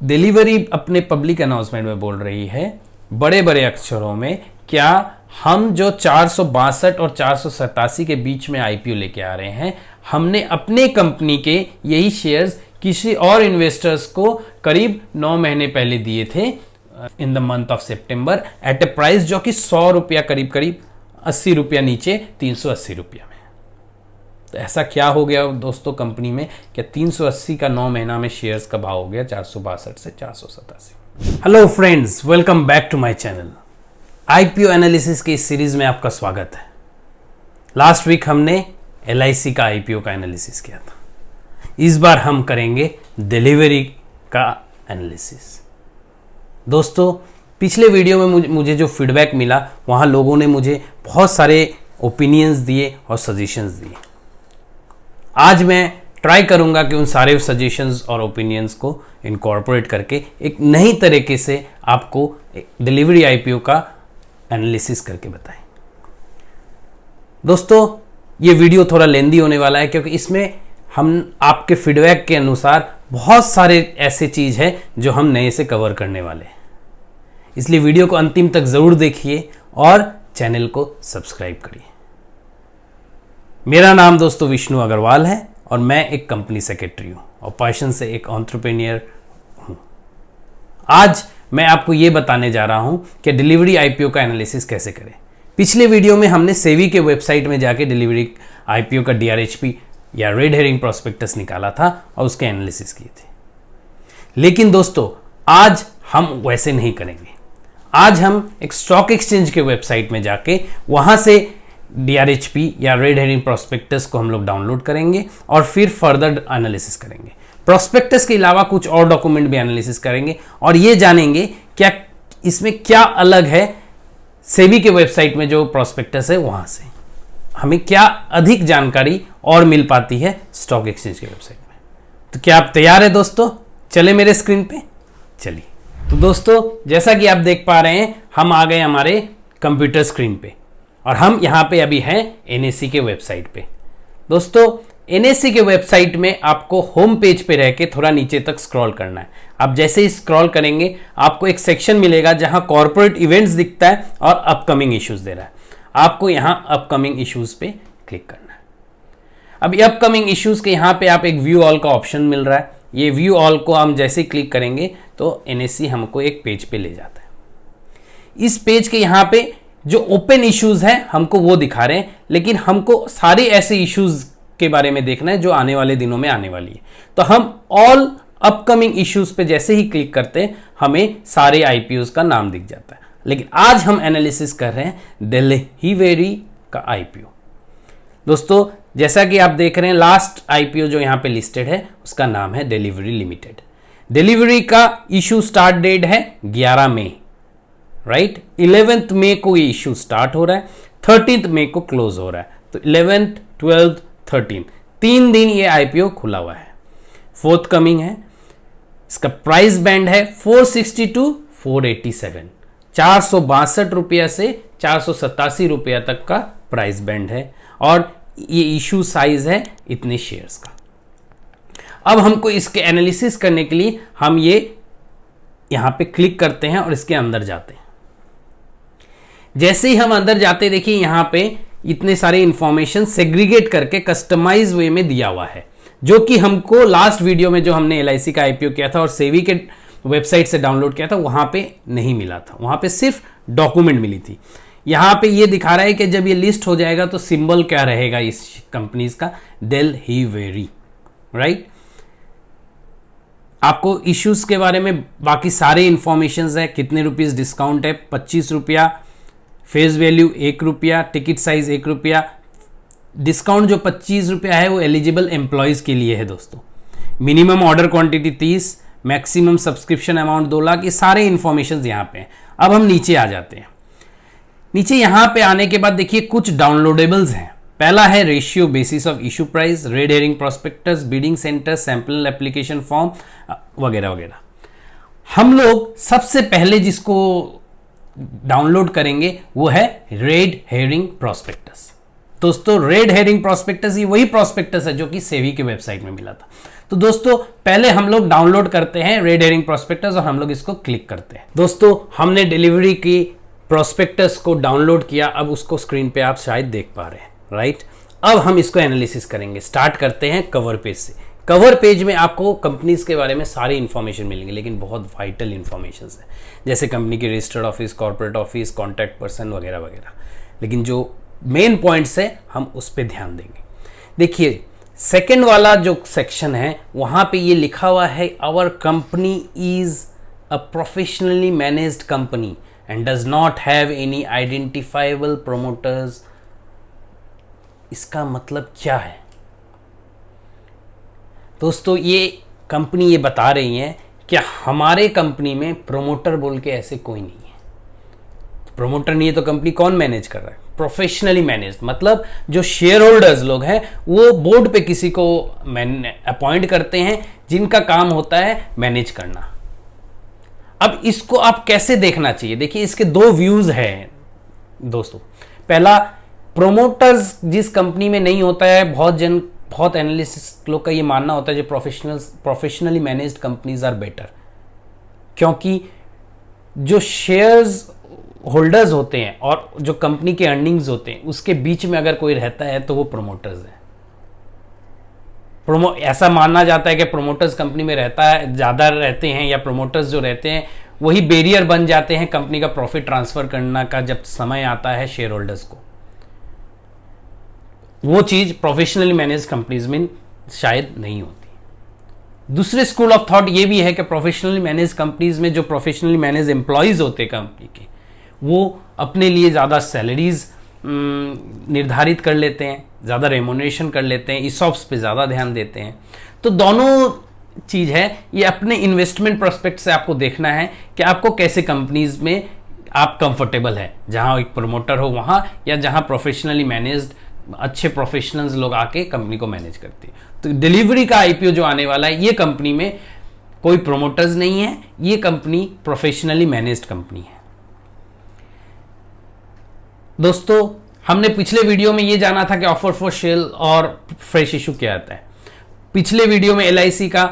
Delivery अपने public announcement में बोल रही है बड़े बड़े अक्षरों में, क्या हम जो 462 और 487 के बीच में आईपीओ लेके आ रहे हैं, हमने अपने कंपनी के यही शेयर्स किसी और इन्वेस्टर्स को करीब 9 महीने पहले दिए थे in the month of September at a price जो कि 100 रुपया करीब 80 रुपया नीचे 380 रुपया में। तो ऐसा क्या हो गया दोस्तों कंपनी में, क्या 380 का 9 महीना में शेयर्स का भाव हो गया 462 से 487। Hello friends, welcome back to my channel. IPO analysis की इस सीरीज में आपका स्वागत है। लास्ट वीक हमने LIC का आईपीओ का एनालिसिस किया था। इस बार हम करेंगे डिलीवरी का एनालिसिस। दोस्तों पिछले वीडियो में मुझे जो फीडबैक मिला, वहाँ लोगों ने मुझे बहुत सारे ओपिनियंस दिए और सजेशंस दिए। आज मैं ट्राई करूँगा कि उन सारे सजेशंस और ओपिनियंस को इनकॉर्पोरेट करके एक नई तरीके से आपको डिलीवरी आईपीओ का एनालिसिस करके बताएं। दोस्तों ये वीडियो थोड़ा लेंदी होने वाला है, क्योंकि इसमें हम आपके फीडबैक के अनुसार बहुत सारे ऐसे चीज़ है जो हम नए से कवर करने वाले हैं। इसलिए वीडियो को अंतिम तक ज़रूर देखिए और चैनल को सब्सक्राइब करिए। मेरा नाम दोस्तों विष्णु अग्रवाल है और मैं एक कंपनी सेक्रेटरी हूँ और पैशन से एक एंटरप्रेन्योर हूँ। आज मैं आपको ये बताने जा रहा हूँ कि डिलीवरी आईपीओ का एनालिसिस कैसे करें। पिछले वीडियो में हमने सेवी के वेबसाइट में जाके डिलीवरी आईपीओ का DRHP या रेड हेरिंग प्रोस्पेक्टस निकाला था और उसके एनालिसिस किए थे। लेकिन दोस्तों आज हम वैसे नहीं करेंगे। आज हम एक स्टॉक एक्सचेंज के वेबसाइट में जाके वहां से DRHP या रेड हेरिंग प्रोस्पेक्टस को हम लोग डाउनलोड करेंगे और फिर फर्दर एनालिसिस करेंगे। प्रोस्पेक्टस के अलावा कुछ और डॉक्यूमेंट भी एनालिसिस करेंगे और ये जानेंगे क्या इसमें क्या अलग है सेबी के वेबसाइट में जो प्रोस्पेक्टस है वहां से हमें क्या अधिक जानकारी और मिल पाती है स्टॉक एक्सचेंज के वेबसाइट में। तो क्या आप तैयार है दोस्तों? चले मेरे स्क्रीन पे चलिए। तो दोस्तों जैसा कि आप देख पा रहे हैं, हम आ गए हमारे कंप्यूटर स्क्रीन पे और हम यहाँ पे अभी हैं NSE के वेबसाइट पे। दोस्तों NSE के वेबसाइट में आपको होम पेज पे रह के थोड़ा नीचे तक स्क्रॉल करना है। आप जैसे ही स्क्रॉल करेंगे आपको एक सेक्शन मिलेगा जहां कॉर्पोरेट इवेंट्स दिखता है और अपकमिंग इश्यूज दे रहा है। आपको यहां अपकमिंग इश्यूज पे क्लिक करना है। अब अपकमिंग इश्यूज के यहां पे आप एक व्यू ऑल का ऑप्शन मिल रहा है। ये व्यू ऑल को हम जैसे ही क्लिक करेंगे तो NSE हमको एक पेज पे ले जाता है। इस पेज के यहाँ पे जो ओपन इश्यूज हैं हमको वो दिखा रहे हैं, लेकिन हमको सारे ऐसे इश्यूज के बारे में देखना है जो आने वाले दिनों में आने वाली है। तो हम ऑल अपकमिंग इश्यूज पे जैसे ही क्लिक करते हैं हमें सारे आईपीओज का नाम दिख जाता है। लेकिन आज हम एनालिसिस कर रहे हैं डिलीवरी का आईपीओ। दोस्तों जैसा कि आप देख रहे हैं, लास्ट आईपीओ जो यहाँ पे लिस्टेड है उसका नाम है डिलीवरी लिमिटेड। डिलीवरी का इशू स्टार्ट डेट है 11 मई, राइट। 11 मई को ये इशू स्टार्ट हो रहा है, 13 मई को क्लोज हो रहा है। तो 11th, 12th, 13 3 दिन ये आईपीओ खुला हुआ है। फोर्थ कमिंग है। इसका प्राइस बैंड है 460 to 487, 462 रुपया से 487 रुपया तक का प्राइस बैंड है और ये इशू साइज है इतने शेयर्स का। अब हमको इसके एनालिसिस करने के लिए हम ये यहां पे क्लिक करते हैं और इसके अंदर जाते हैं। जैसे ही हम अंदर जाते देखिए यहां पे इतने सारे इंफॉर्मेशन सेग्रीगेट करके कस्टमाइज वे में दिया हुआ है, जो कि हमको लास्ट वीडियो में जो हमने LIC का आईपीओ किया था और सेवी के वेबसाइट से डाउनलोड किया था वहां पे नहीं मिला था। वहां पे सिर्फ डॉक्यूमेंट मिली थी। यहां पे ये दिखा रहा है कि जब ये लिस्ट हो जाएगा तो सिंबल क्या रहेगा इस कंपनीज का, डिलीवरी, राइट। आपको इश्यूज के बारे में बाकी सारे इंफॉर्मेशन है। कितने रुपीस डिस्काउंट है, 25 रुपया, फेस वैल्यू 1 रुपया, टिकट साइज 1 रुपया। डिस्काउंट जो 25 रुपया है वो एलिजिबल एम्प्लॉयज के लिए है दोस्तों। Minimum order quantity 30, maximum subscription amount 2 lakh. ये सारे इंफॉर्मेशन यहाँ पे हैं। अब हम नीचे आ जाते हैं। नीचे यहां पे आने के बाद देखिए कुछ डाउनलोडेबल्स हैं। पहला है ratio basis of issue price, red herring prospectus, bidding centre, sample application form वगैरह वगैरह। हम लोग सबसे पहले जिसको डाउनलोड करेंगे वो है रेड हेरिंग प्रोस्पेक्टस। दोस्तों रेड हेरिंग प्रोस्पेक्टस ही वही प्रोस्पेक्टस है जो कि सेवी के वेबसाइट में मिला था। तो दोस्तों पहले हम लोग डाउनलोड करते हैं रेड हेरिंग प्रोस्पेक्टस और हम लोग इसको क्लिक करते हैं। दोस्तों हमने डिलीवरी की प्रोस्पेक्टस को डाउनलोड किया, अब उसको स्क्रीन पे आप शायद देख पा रहे हैं, राइट। अब हम इसको एनालिसिस करेंगे। स्टार्ट करते हैं कवर पेज से। कवर पेज में आपको कंपनीज के बारे में सारी इंफॉर्मेशन मिलेंगे, लेकिन बहुत वाइटल इंफॉर्मेशन है, जैसे कंपनी के registered office, corporate office, contact person वगैरह वगैरह। लेकिन जो मेन पॉइंट्स है हम उस पर ध्यान देंगे। देखिए सेकेंड वाला जो सेक्शन है वहां पे ये लिखा हुआ है, our company is a professionally managed company and does not have any identifiable promoters. इसका मतलब क्या है दोस्तों? ये कंपनी ये बता रही है कि हमारे कंपनी में प्रोमोटर बोल के ऐसे कोई नहीं है। प्रोमोटर नहीं है तो कंपनी कौन मैनेज कर रहा है? प्रोफेशनली मैनेज्ड, मतलब जो शेयर होल्डर्स लोग हैं वो बोर्ड पे किसी को अपॉइंट करते हैं जिनका काम होता है मैनेज करना। अब इसको आप कैसे देखना चाहिए? देखिए इसके दो व्यूज हैं दोस्तों। पहला, प्रोमोटर्स जिस कंपनी में नहीं होता है, बहुत एनालिस्ट लोग का ये मानना होता है जो professionally managed companies are better, क्योंकि जो शेयर्स होल्डर्स होते हैं और जो कंपनी के अर्निंग्स होते हैं उसके बीच में अगर कोई रहता है तो वो प्रोमोटर्स है। ऐसा माना जाता है कि प्रोमोटर्स कंपनी में रहता है, ज़्यादा रहते हैं, या प्रोमोटर्स जो रहते हैं वही बैरियर बन जाते हैं कंपनी का प्रॉफिट ट्रांसफर करना का जब समय आता है शेयर होल्डर्स को। वो चीज़ प्रोफेशनली मैनेज कंपनीज में शायद नहीं होती। दूसरे स्कूल ऑफ थॉट ये भी है कि प्रोफेशनली मैनेज कंपनीज में जो प्रोफेशनली मैनेज एम्प्लॉयज़ होते हैं कंपनी के, वो अपने लिए ज़्यादा सैलरीज निर्धारित कर लेते हैं, ज़्यादा रेमोनेशन कर लेते हैं, ईसॉप्स पे ज़्यादा ध्यान देते हैं। तो दोनों चीज़ है, ये अपने इन्वेस्टमेंट प्रोस्पेक्ट से आपको देखना है कि आपको कैसे कंपनीज में आप कंफर्टेबल है, जहाँ एक प्रोमोटर हो वहाँ, या जहाँ प्रोफेशनली मैनेज्ड अच्छे प्रोफेशनल्स लोग आके कंपनी को मैनेज करते हैं। तो डिलीवरी का आईपीओ जो आने वाला है, ये कंपनी में कोई प्रोमोटर्स नहीं है, ये कंपनी प्रोफेशनली मैनेज्ड कंपनी है। दोस्तों हमने पिछले वीडियो में ये जाना था कि ऑफर फॉर सेल और फ्रेश इशू क्या आता है। पिछले वीडियो में LIC का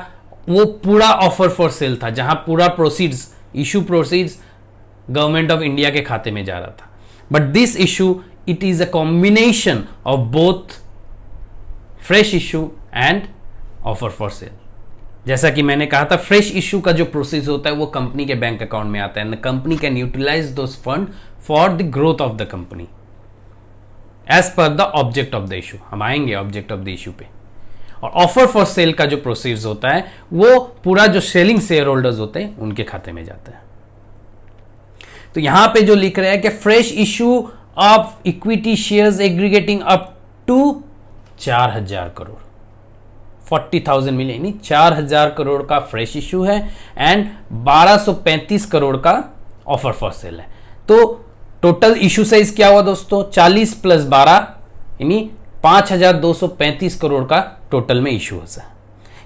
वो पूरा ऑफर फॉर सेल था, जहां पूरा proceeds, issue proceeds government of India के खाते में जा रहा था। But this issue it is a combination of both fresh issue and offer for sale. जैसा कि मैंने कहा था, फ्रेश इशू का जो प्रोसेस होता है वो कंपनी के बैंक अकाउंट में आता है, and the company can utilise those fund for the growth of the company as per the object of the issue. हम आएंगे ऑब्जेक्ट ऑफ द इशू पे। और ऑफर फॉर सेल का जो प्रोसेस होता है वो पूरा जो सेलिंग शेयर होल्डर्स होते हैं उनके खाते में जाता है। तो यहां पे जो लिख रहे हैं कि fresh issue of equity shares aggregating up to 4000 crore, 40,000 million, यानी 4000 करोड़ का फ्रेश इशू है एंड 1235 करोड़ का ऑफर फॉर सेल है। तो टोटल इशू साइज क्या हुआ दोस्तों? 40 प्लस 12 यानी 5235 करोड़ का टोटल में इशू है।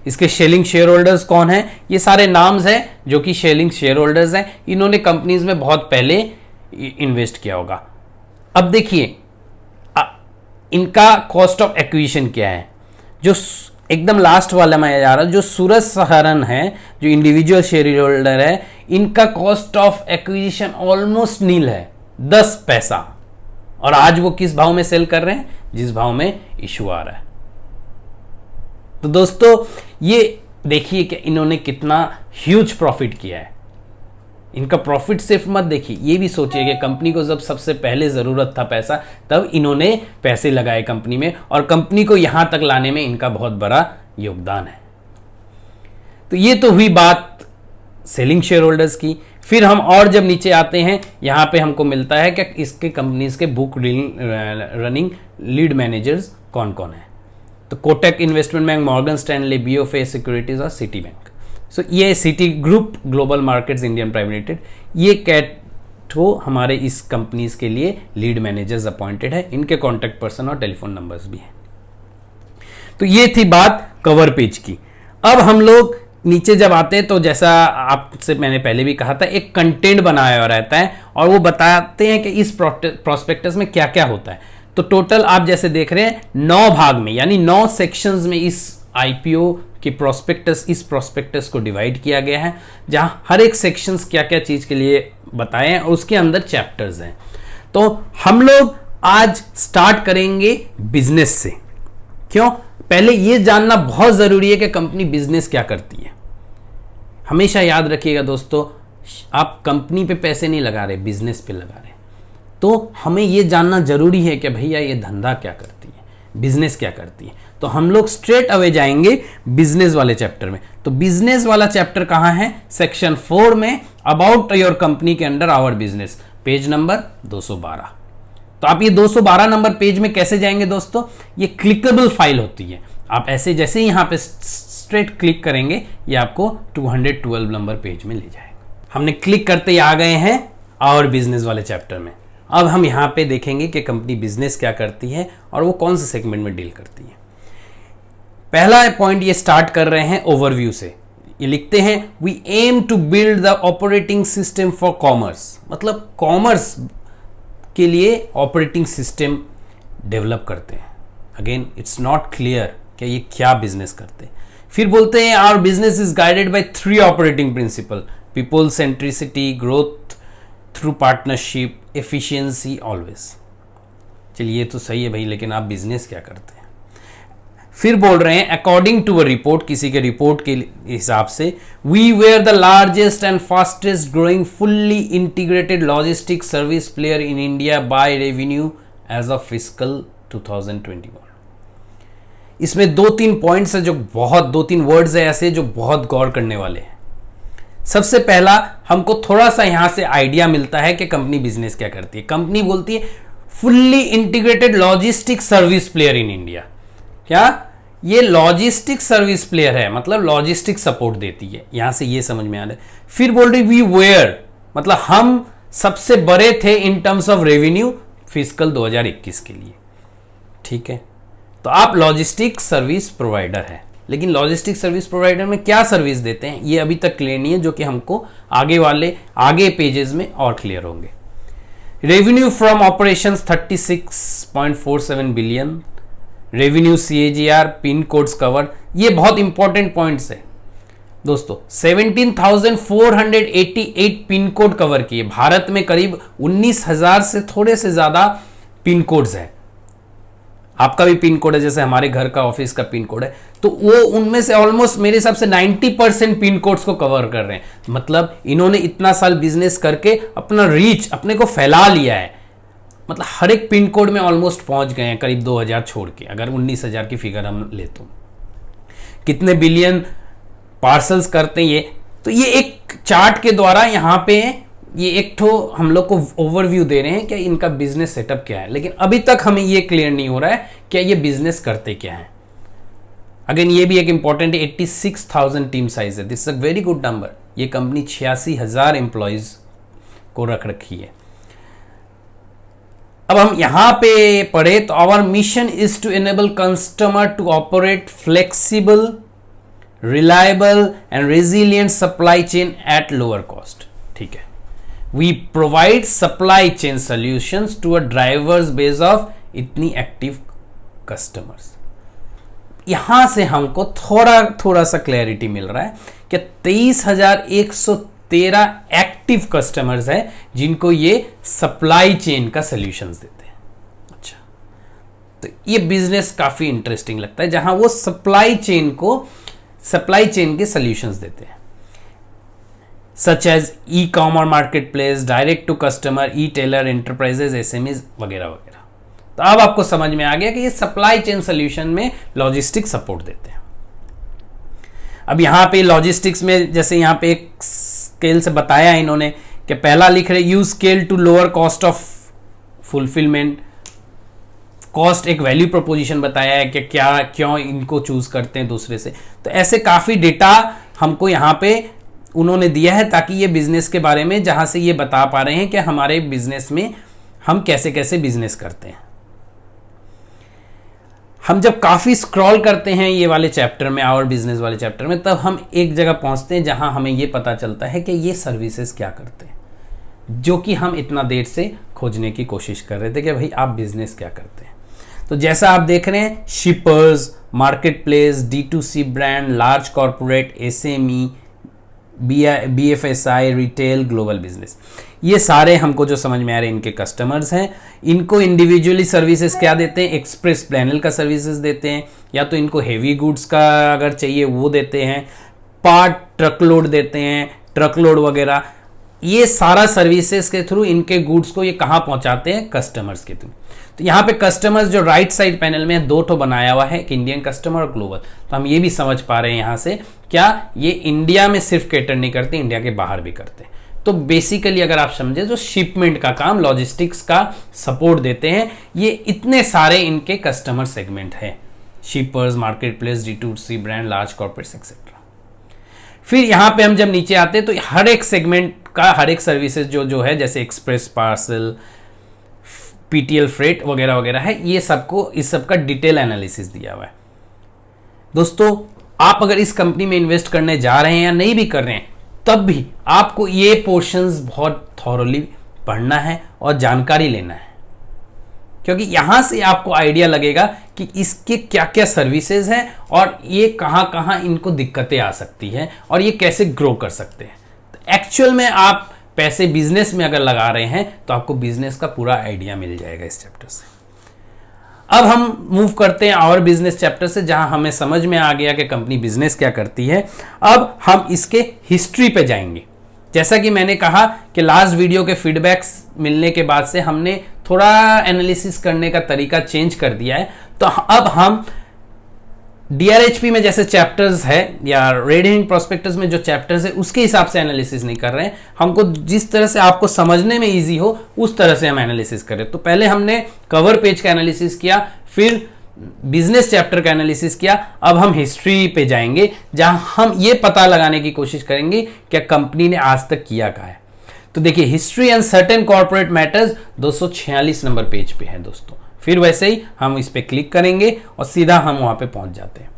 इसके शेयरिंग शेयर होल्डर्स कौन है? ये सारे नाम्स हैं जो कि शेयरिंग शेयर होल्डर्स हैं। इन्होंने कंपनीज में बहुत पहले इन्वेस्ट किया होगा। अब देखिए इनका कॉस्ट ऑफ एक्विजिशन क्या है। जो एकदम लास्ट वाला मैं जा रहा हूं, जो सूरज सहारन है, जो इंडिविजुअल शेयर होल्डर है, इनका cost of acquisition almost nil है, 10 पैसा। और आज वो किस भाव में सेल कर रहे हैं? जिस भाव में इशू आ रहा है। तो दोस्तों ये देखिए कि इन्होंने कितना ह्यूज प्रॉफिट किया है। इनका प्रॉफिट सिर्फ मत देखिए, ये भी सोचिए कि कंपनी को जब सबसे पहले जरूरत था पैसा, तब इन्होंने पैसे लगाए कंपनी में, और कंपनी को यहां तक लाने में इनका बहुत बड़ा योगदान है। तो ये तो हुई बात सेलिंग शेयर होल्डर्स की। फिर हम और जब नीचे आते हैं, यहां पे हमको मिलता है कि इसके कंपनीज के बुक रनिंग लीड मैनेजर्स कौन कौन है। तो Kotak investment bank, Morgan Stanley, BofA securities और सिटी बैंक। सो ये city group global markets Indian private limited, ये कैटो हमारे इस कंपनीज के लिए लीड मैनेजर्स अपॉइंटेड है। इनके कॉन्टैक्ट पर्सन और टेलीफोन नंबर्स भी हैं। तो ये थी बात कवर पेज की। अब हम लोग नीचे जब आते हैं तो जैसा आपसे मैंने पहले भी कहा था, एक कंटेंट बनाया हुआ रहता है और वो बताते हैं कि इस प्रोस्पेक्टस में क्या क्या होता है। तो टोटल आप जैसे देख रहे हैं 9 भाग में, यानी 9 सेक्शंस में इस आईपीओ के प्रोस्पेक्टस, इस प्रोस्पेक्टस को डिवाइड किया गया है, जहां हर एक सेक्शंस क्या क्या चीज के लिए बताए हैं और उसके अंदर चैप्टर्स हैं। तो हम लोग आज स्टार्ट करेंगे बिजनेस से। क्यों? पहले यह जानना बहुत जरूरी है कि कंपनी बिजनेस क्या करती है। हमेशा याद रखिएगा दोस्तों, आप कंपनी पे पैसे नहीं लगा रहे, बिजनेस पे लगा रहे। तो हमें यह जानना जरूरी है कि भैया ये धंधा क्या करती है, बिजनेस क्या करती है। तो हम लोग स्ट्रेट अवे जाएंगे बिजनेस वाले चैप्टर में। तो बिजनेस वाला चैप्टर कहां है? सेक्शन 4 में, अबाउट योर कंपनी के under our business, page number 212। तो आप ये 212 नंबर पेज में कैसे जाएंगे दोस्तों? ये क्लिकेबल फाइल होती है। आप ऐसे जैसे ही यहां पे स्ट्रेट क्लिक करेंगे, ये आपको 212 नंबर पेज में ले जाएगा। हमने क्लिक करते ही आ गए हैं आवर बिजनेस वाले चैप्टर में। अब हम यहां पे देखेंगे कि कंपनी बिजनेस क्या करती है और वो कौन से सेगमेंट में डील करती है। पहला पॉइंट ये स्टार्ट कर रहे हैं ओवरव्यू से। ये लिखते हैं, we aim to build the operating system for commerce. मतलब कॉमर्स के लिए ऑपरेटिंग सिस्टम डेवलप करते हैं। अगेन इट्स नॉट क्लियर कि ये क्या बिजनेस करते हैं। फिर बोलते हैं, our business is guided by 3 operating principle, people centricity, growth through partnership, efficiency always. चलिए ये तो सही है भाई, लेकिन आप बिजनेस क्या करते हैं? फिर बोल रहे हैं, अकॉर्डिंग टू अ रिपोर्ट, किसी के रिपोर्ट के हिसाब से, we were the largest and fastest growing fully integrated logistic service player in India by revenue as of fiscal 2021। इसमें 2-3 पॉइंट्स है जो बहुत, 2-3 वर्ड्स है ऐसे जो बहुत गौर करने वाले हैं। सबसे पहला, हमको थोड़ा सा यहां से आइडिया मिलता है कि कंपनी बिजनेस क्या करती है। कंपनी बोलती है fully integrated logistic service player in India. क्या ये लॉजिस्टिक सर्विस प्लेयर है? मतलब लॉजिस्टिक सपोर्ट देती है, यहां से ये समझ में आ रहा है। फिर बोल रही वी वेयर, मतलब हम सबसे बड़े थे in terms of revenue fiscal 2021 के लिए। ठीक है, तो आप लॉजिस्टिक सर्विस प्रोवाइडर है, लेकिन लॉजिस्टिक सर्विस प्रोवाइडर में क्या सर्विस देते हैं ये अभी तक क्लियर नहीं है, जो कि हमको आगे पेजेस में और क्लियर होंगे। Revenue from operations 36.47 billion, revenue CAGR, pin codes cover, ये बहुत इंपॉर्टेंट पॉइंट्स है दोस्तों। 17,488 पिन कोड कवर किए। भारत में करीब 19,000 से थोड़े से ज्यादा पिन कोड्स है। आपका भी पिन कोड है, जैसे हमारे घर का, ऑफिस का पिन कोड है, तो वो उनमें से ऑलमोस्ट मेरे हिसाब से 90% पिन कोड्स को कवर कर रहे हैं। मतलब इन्होंने इतना साल बिजनेस करके अपना रीच, अपने को फैला लिया है। मतलब हर एक पिन कोड में ऑलमोस्ट पहुंच गए हैं, करीब 2000 छोड़ के, अगर 19,000 की फिगर हम ले तो। कितने बिलियन पार्सल्स करते हैं ये, तो ये एक चार्ट के द्वारा यहाँ पे ये एक ठो हम लोग को ओवरव्यू दे रहे हैं कि इनका बिजनेस सेटअप क्या है। लेकिन अभी तक हमें ये क्लियर नहीं हो रहा है कि ये बिजनेस करते क्या है। अगेन ये भी एक इंपॉर्टेंट 86,000 टीम साइज है, this is a very good number. ये कंपनी 86,000 एम्प्लॉयज को रख रखी है। अब हम यहां पे पढ़े तो, our mission is to enable customer to operate flexible, reliable and resilient supply chain at lower cost. ठीक है, we provide supply chain solutions to a drivers base of इतनी एक्टिव कस्टमर्स। यहां से हमको थोड़ा सा क्लैरिटी मिल रहा है कि 23,113 एक्टिव कस्टमर्स है जिनको ये सप्लाई चेन का सॉल्यूशंस देते हैं। अच्छा, तो ये बिजनेस काफी इंटरेस्टिंग लगता है, जहां वो सप्लाई चेन के सॉल्यूशंस देते हैं, such as e commerce marketplace, direct to customer, e tailer, enterprises, SMEs वगैरह वगैरह। तो अब आपको समझ में आ गया कि ये सप्लाई चेन सॉल्यूशन में लॉजिस्टिक सपोर्ट देते हैं। अब यहां पे लॉजिस्टिक्स में, जैसे यहां पे एक स्केल से बताया इन्होंने कि पहला लिख रहे use scale to lower cost of fulfilment. Cost एक वैल्यू प्रोपोजिशन बताया है कि क्यों इनको चूज करते हैं दूसरे से। तो ऐसे काफी डेटा हमको यहां पे उन्होंने दिया है, ताकि ये बिजनेस के बारे में, जहां से ये बता पा रहे हैं कि हमारे बिजनेस में हम कैसे कैसे बिजनेस करते हैं। हम जब काफी स्क्रॉल करते हैं ये वाले चैप्टर में, आवर बिजनेस वाले चैप्टर में, तब हम एक जगह पहुंचते हैं जहां हमें ये पता चलता है कि ये सर्विसेज क्या करते हैं, जो कि हम इतना देर से खोजने की कोशिश कर रहे थे कि भाई आप बिजनेस क्या करते हैं। तो जैसा आप देख रहे हैं, shippers, market place, D2C brand, large corporate, SME, BFSI, retail, global business, ये सारे हमको जो समझ में आ रहे हैं इनके कस्टमर्स हैं। इनको इंडिविजुअली सर्विसेज क्या देते हैं, एक्सप्रेस प्लेनल का सर्विसेज देते हैं, या तो इनको हेवी गुड्स का अगर चाहिए वो देते हैं, पार्ट ट्रकलोड देते हैं, ट्रकलोड वगैरह, ये सारा सर्विसेज के थ्रू इनके गुड्स को ये कहाँ पहुंचाते हैं, कस्टमर्स के थ्रू। तो यहाँ पे कस्टमर्स जो राइट साइड पैनल में दो ठो बनाया हुआ है, एक इंडियन कस्टमर और ग्लोबल। तो हम ये भी समझ पा रहे हैं यहाँ से, क्या ये इंडिया में सिर्फ कैटर नहीं करते, इंडिया के बाहर भी करते हैं। तो बेसिकली अगर आप समझे जो शिपमेंट का काम, लॉजिस्टिक्स का सपोर्ट देते हैं, ये इतने सारे इनके कस्टमर सेगमेंट है, shippers, market place, D2C brand, large corporates etcetera. फिर यहाँ पे हम जब नीचे आते हैं तो हर एक सेगमेंट का हर एक सर्विसेज जो है, जैसे एक्सप्रेस पार्सल, PTL फ्रेट वगैरह वगैरह है, ये सबको, इस सब का डिटेल एनालिसिस दिया हुआ है। दोस्तों, आप अगर इस कंपनी में इन्वेस्ट करने जा रहे हैं या नहीं भी कर रहे हैं, तब भी आपको ये पोर्शंस बहुत थॉरली पढ़ना है और जानकारी लेना है, क्योंकि यहां से आपको आइडिया लगेगा कि इसके क्या क्या सर्विसेज हैं और ये कहां कहां इनको दिक्कतें आ सकती हैं और ये कैसे ग्रो कर सकते हैं। तो एक्चुअल में आप पैसे बिजनेस में अगर लगा रहे हैं तो आपको बिजनेस का पूरा आइडिया मिल जाएगा इस चैप्टर से। अब हम मूव करते हैं और बिजनेस चैप्टर से, जहां हमें समझ में आ गया कि कंपनी बिजनेस क्या करती है। अब हम इसके हिस्ट्री पे जाएंगे। जैसा कि मैंने कहा कि लास्ट वीडियो के फीडबैक्स मिलने के बाद से हमने थोड़ा एनालिसिस करने का तरीका चेंज कर दिया है। तो अब हम DRHP में जैसे चैप्टर्स है या रेड हेरिंग प्रोस्पेक्टस में जो चैप्टर्स है उसके हिसाब से एनालिसिस नहीं कर रहे हैं। हमको जिस तरह से आपको समझने में इजी हो उस तरह से हम एनालिसिस करें। तो पहले हमने कवर पेज का एनालिसिस किया, फिर बिजनेस चैप्टर का एनालिसिस किया। अब हम हिस्ट्री पे जाएंगे, जहां हम ये पता लगाने की कोशिश करेंगे कि कंपनी ने आज तक किया क्या है। तो देखिए, history and certain corporate matters 246 number page पे है दोस्तों। फिर वैसे ही हम इस पे क्लिक करेंगे और सीधा हम वहां पे पहुंच जाते हैं।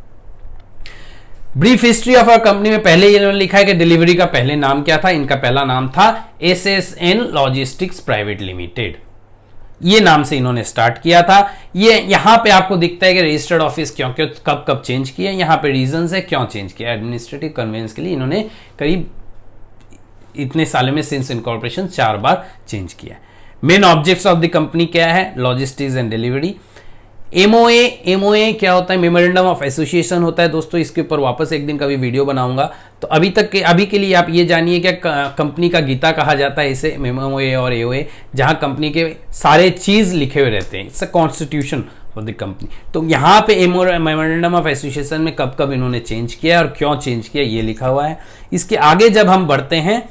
Brief history of our company में पहले ये लिखा है कि डिलीवरी का पहले नाम क्या था। इनका पहला नाम था SSN लॉजिस्टिक्स प्राइवेट लिमिटेड, ये नाम से इन्होंने स्टार्ट किया था। ये यहां पे आपको दिखता है कि रजिस्टर्ड ऑफिस क्यों क्यों कब कब चेंज किया, यहां पे रीजंस है क्यों चेंज किया। एडमिनिस्ट्रेटिव कन्वेंस के लिए इन्होंने करीब इतने सालों में सिंस इनकॉर्पोरेशन 4 बार चेंज किया। Main objects of the company क्या है, लॉजिस्टिक्स एंड डिलीवरी। MOA क्या होता है, मेमोरेंडम ऑफ एसोसिएशन होता है दोस्तों। इसके ऊपर वापस एक दिन का भी वीडियो बनाऊंगा। तो अभी के लिए आप ये जानिए क्या कंपनी का गीता कहा जाता है इसे, MOA और AOA, जहां कंपनी के सारे चीज लिखे हुए रहते हैं। It's a constitution of the company. तो यहाँ पे मेमोरेंडम ऑफ एसोसिएशन में कब कब इन्होंने चेंज किया और क्यों चेंज किया ये लिखा हुआ है। इसके आगे जब हम बढ़ते हैं,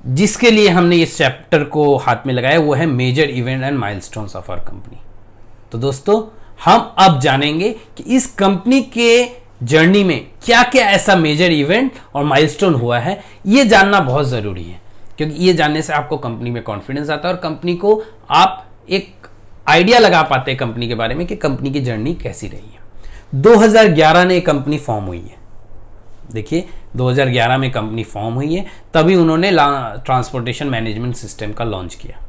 जिसके लिए हमने इस चैप्टर को हाथ में लगाया, वो है major event and milestones of our company. तो दोस्तों, हम अब जानेंगे कि इस कंपनी के जर्नी में क्या क्या ऐसा मेजर इवेंट और माइलस्टोन हुआ है। ये जानना बहुत जरूरी है, क्योंकि ये जानने से आपको कंपनी में कॉन्फिडेंस आता है और कंपनी को आप एक आइडिया लगा पाते हैं कंपनी के बारे में कि कंपनी की जर्नी कैसी रही है। 2011 में कंपनी फॉर्म हुई है। देखिए, 2011 में कंपनी फॉर्म हुई है, तभी उन्होंने ट्रांसपोर्टेशन मैनेजमेंट सिस्टम का लॉन्च किया।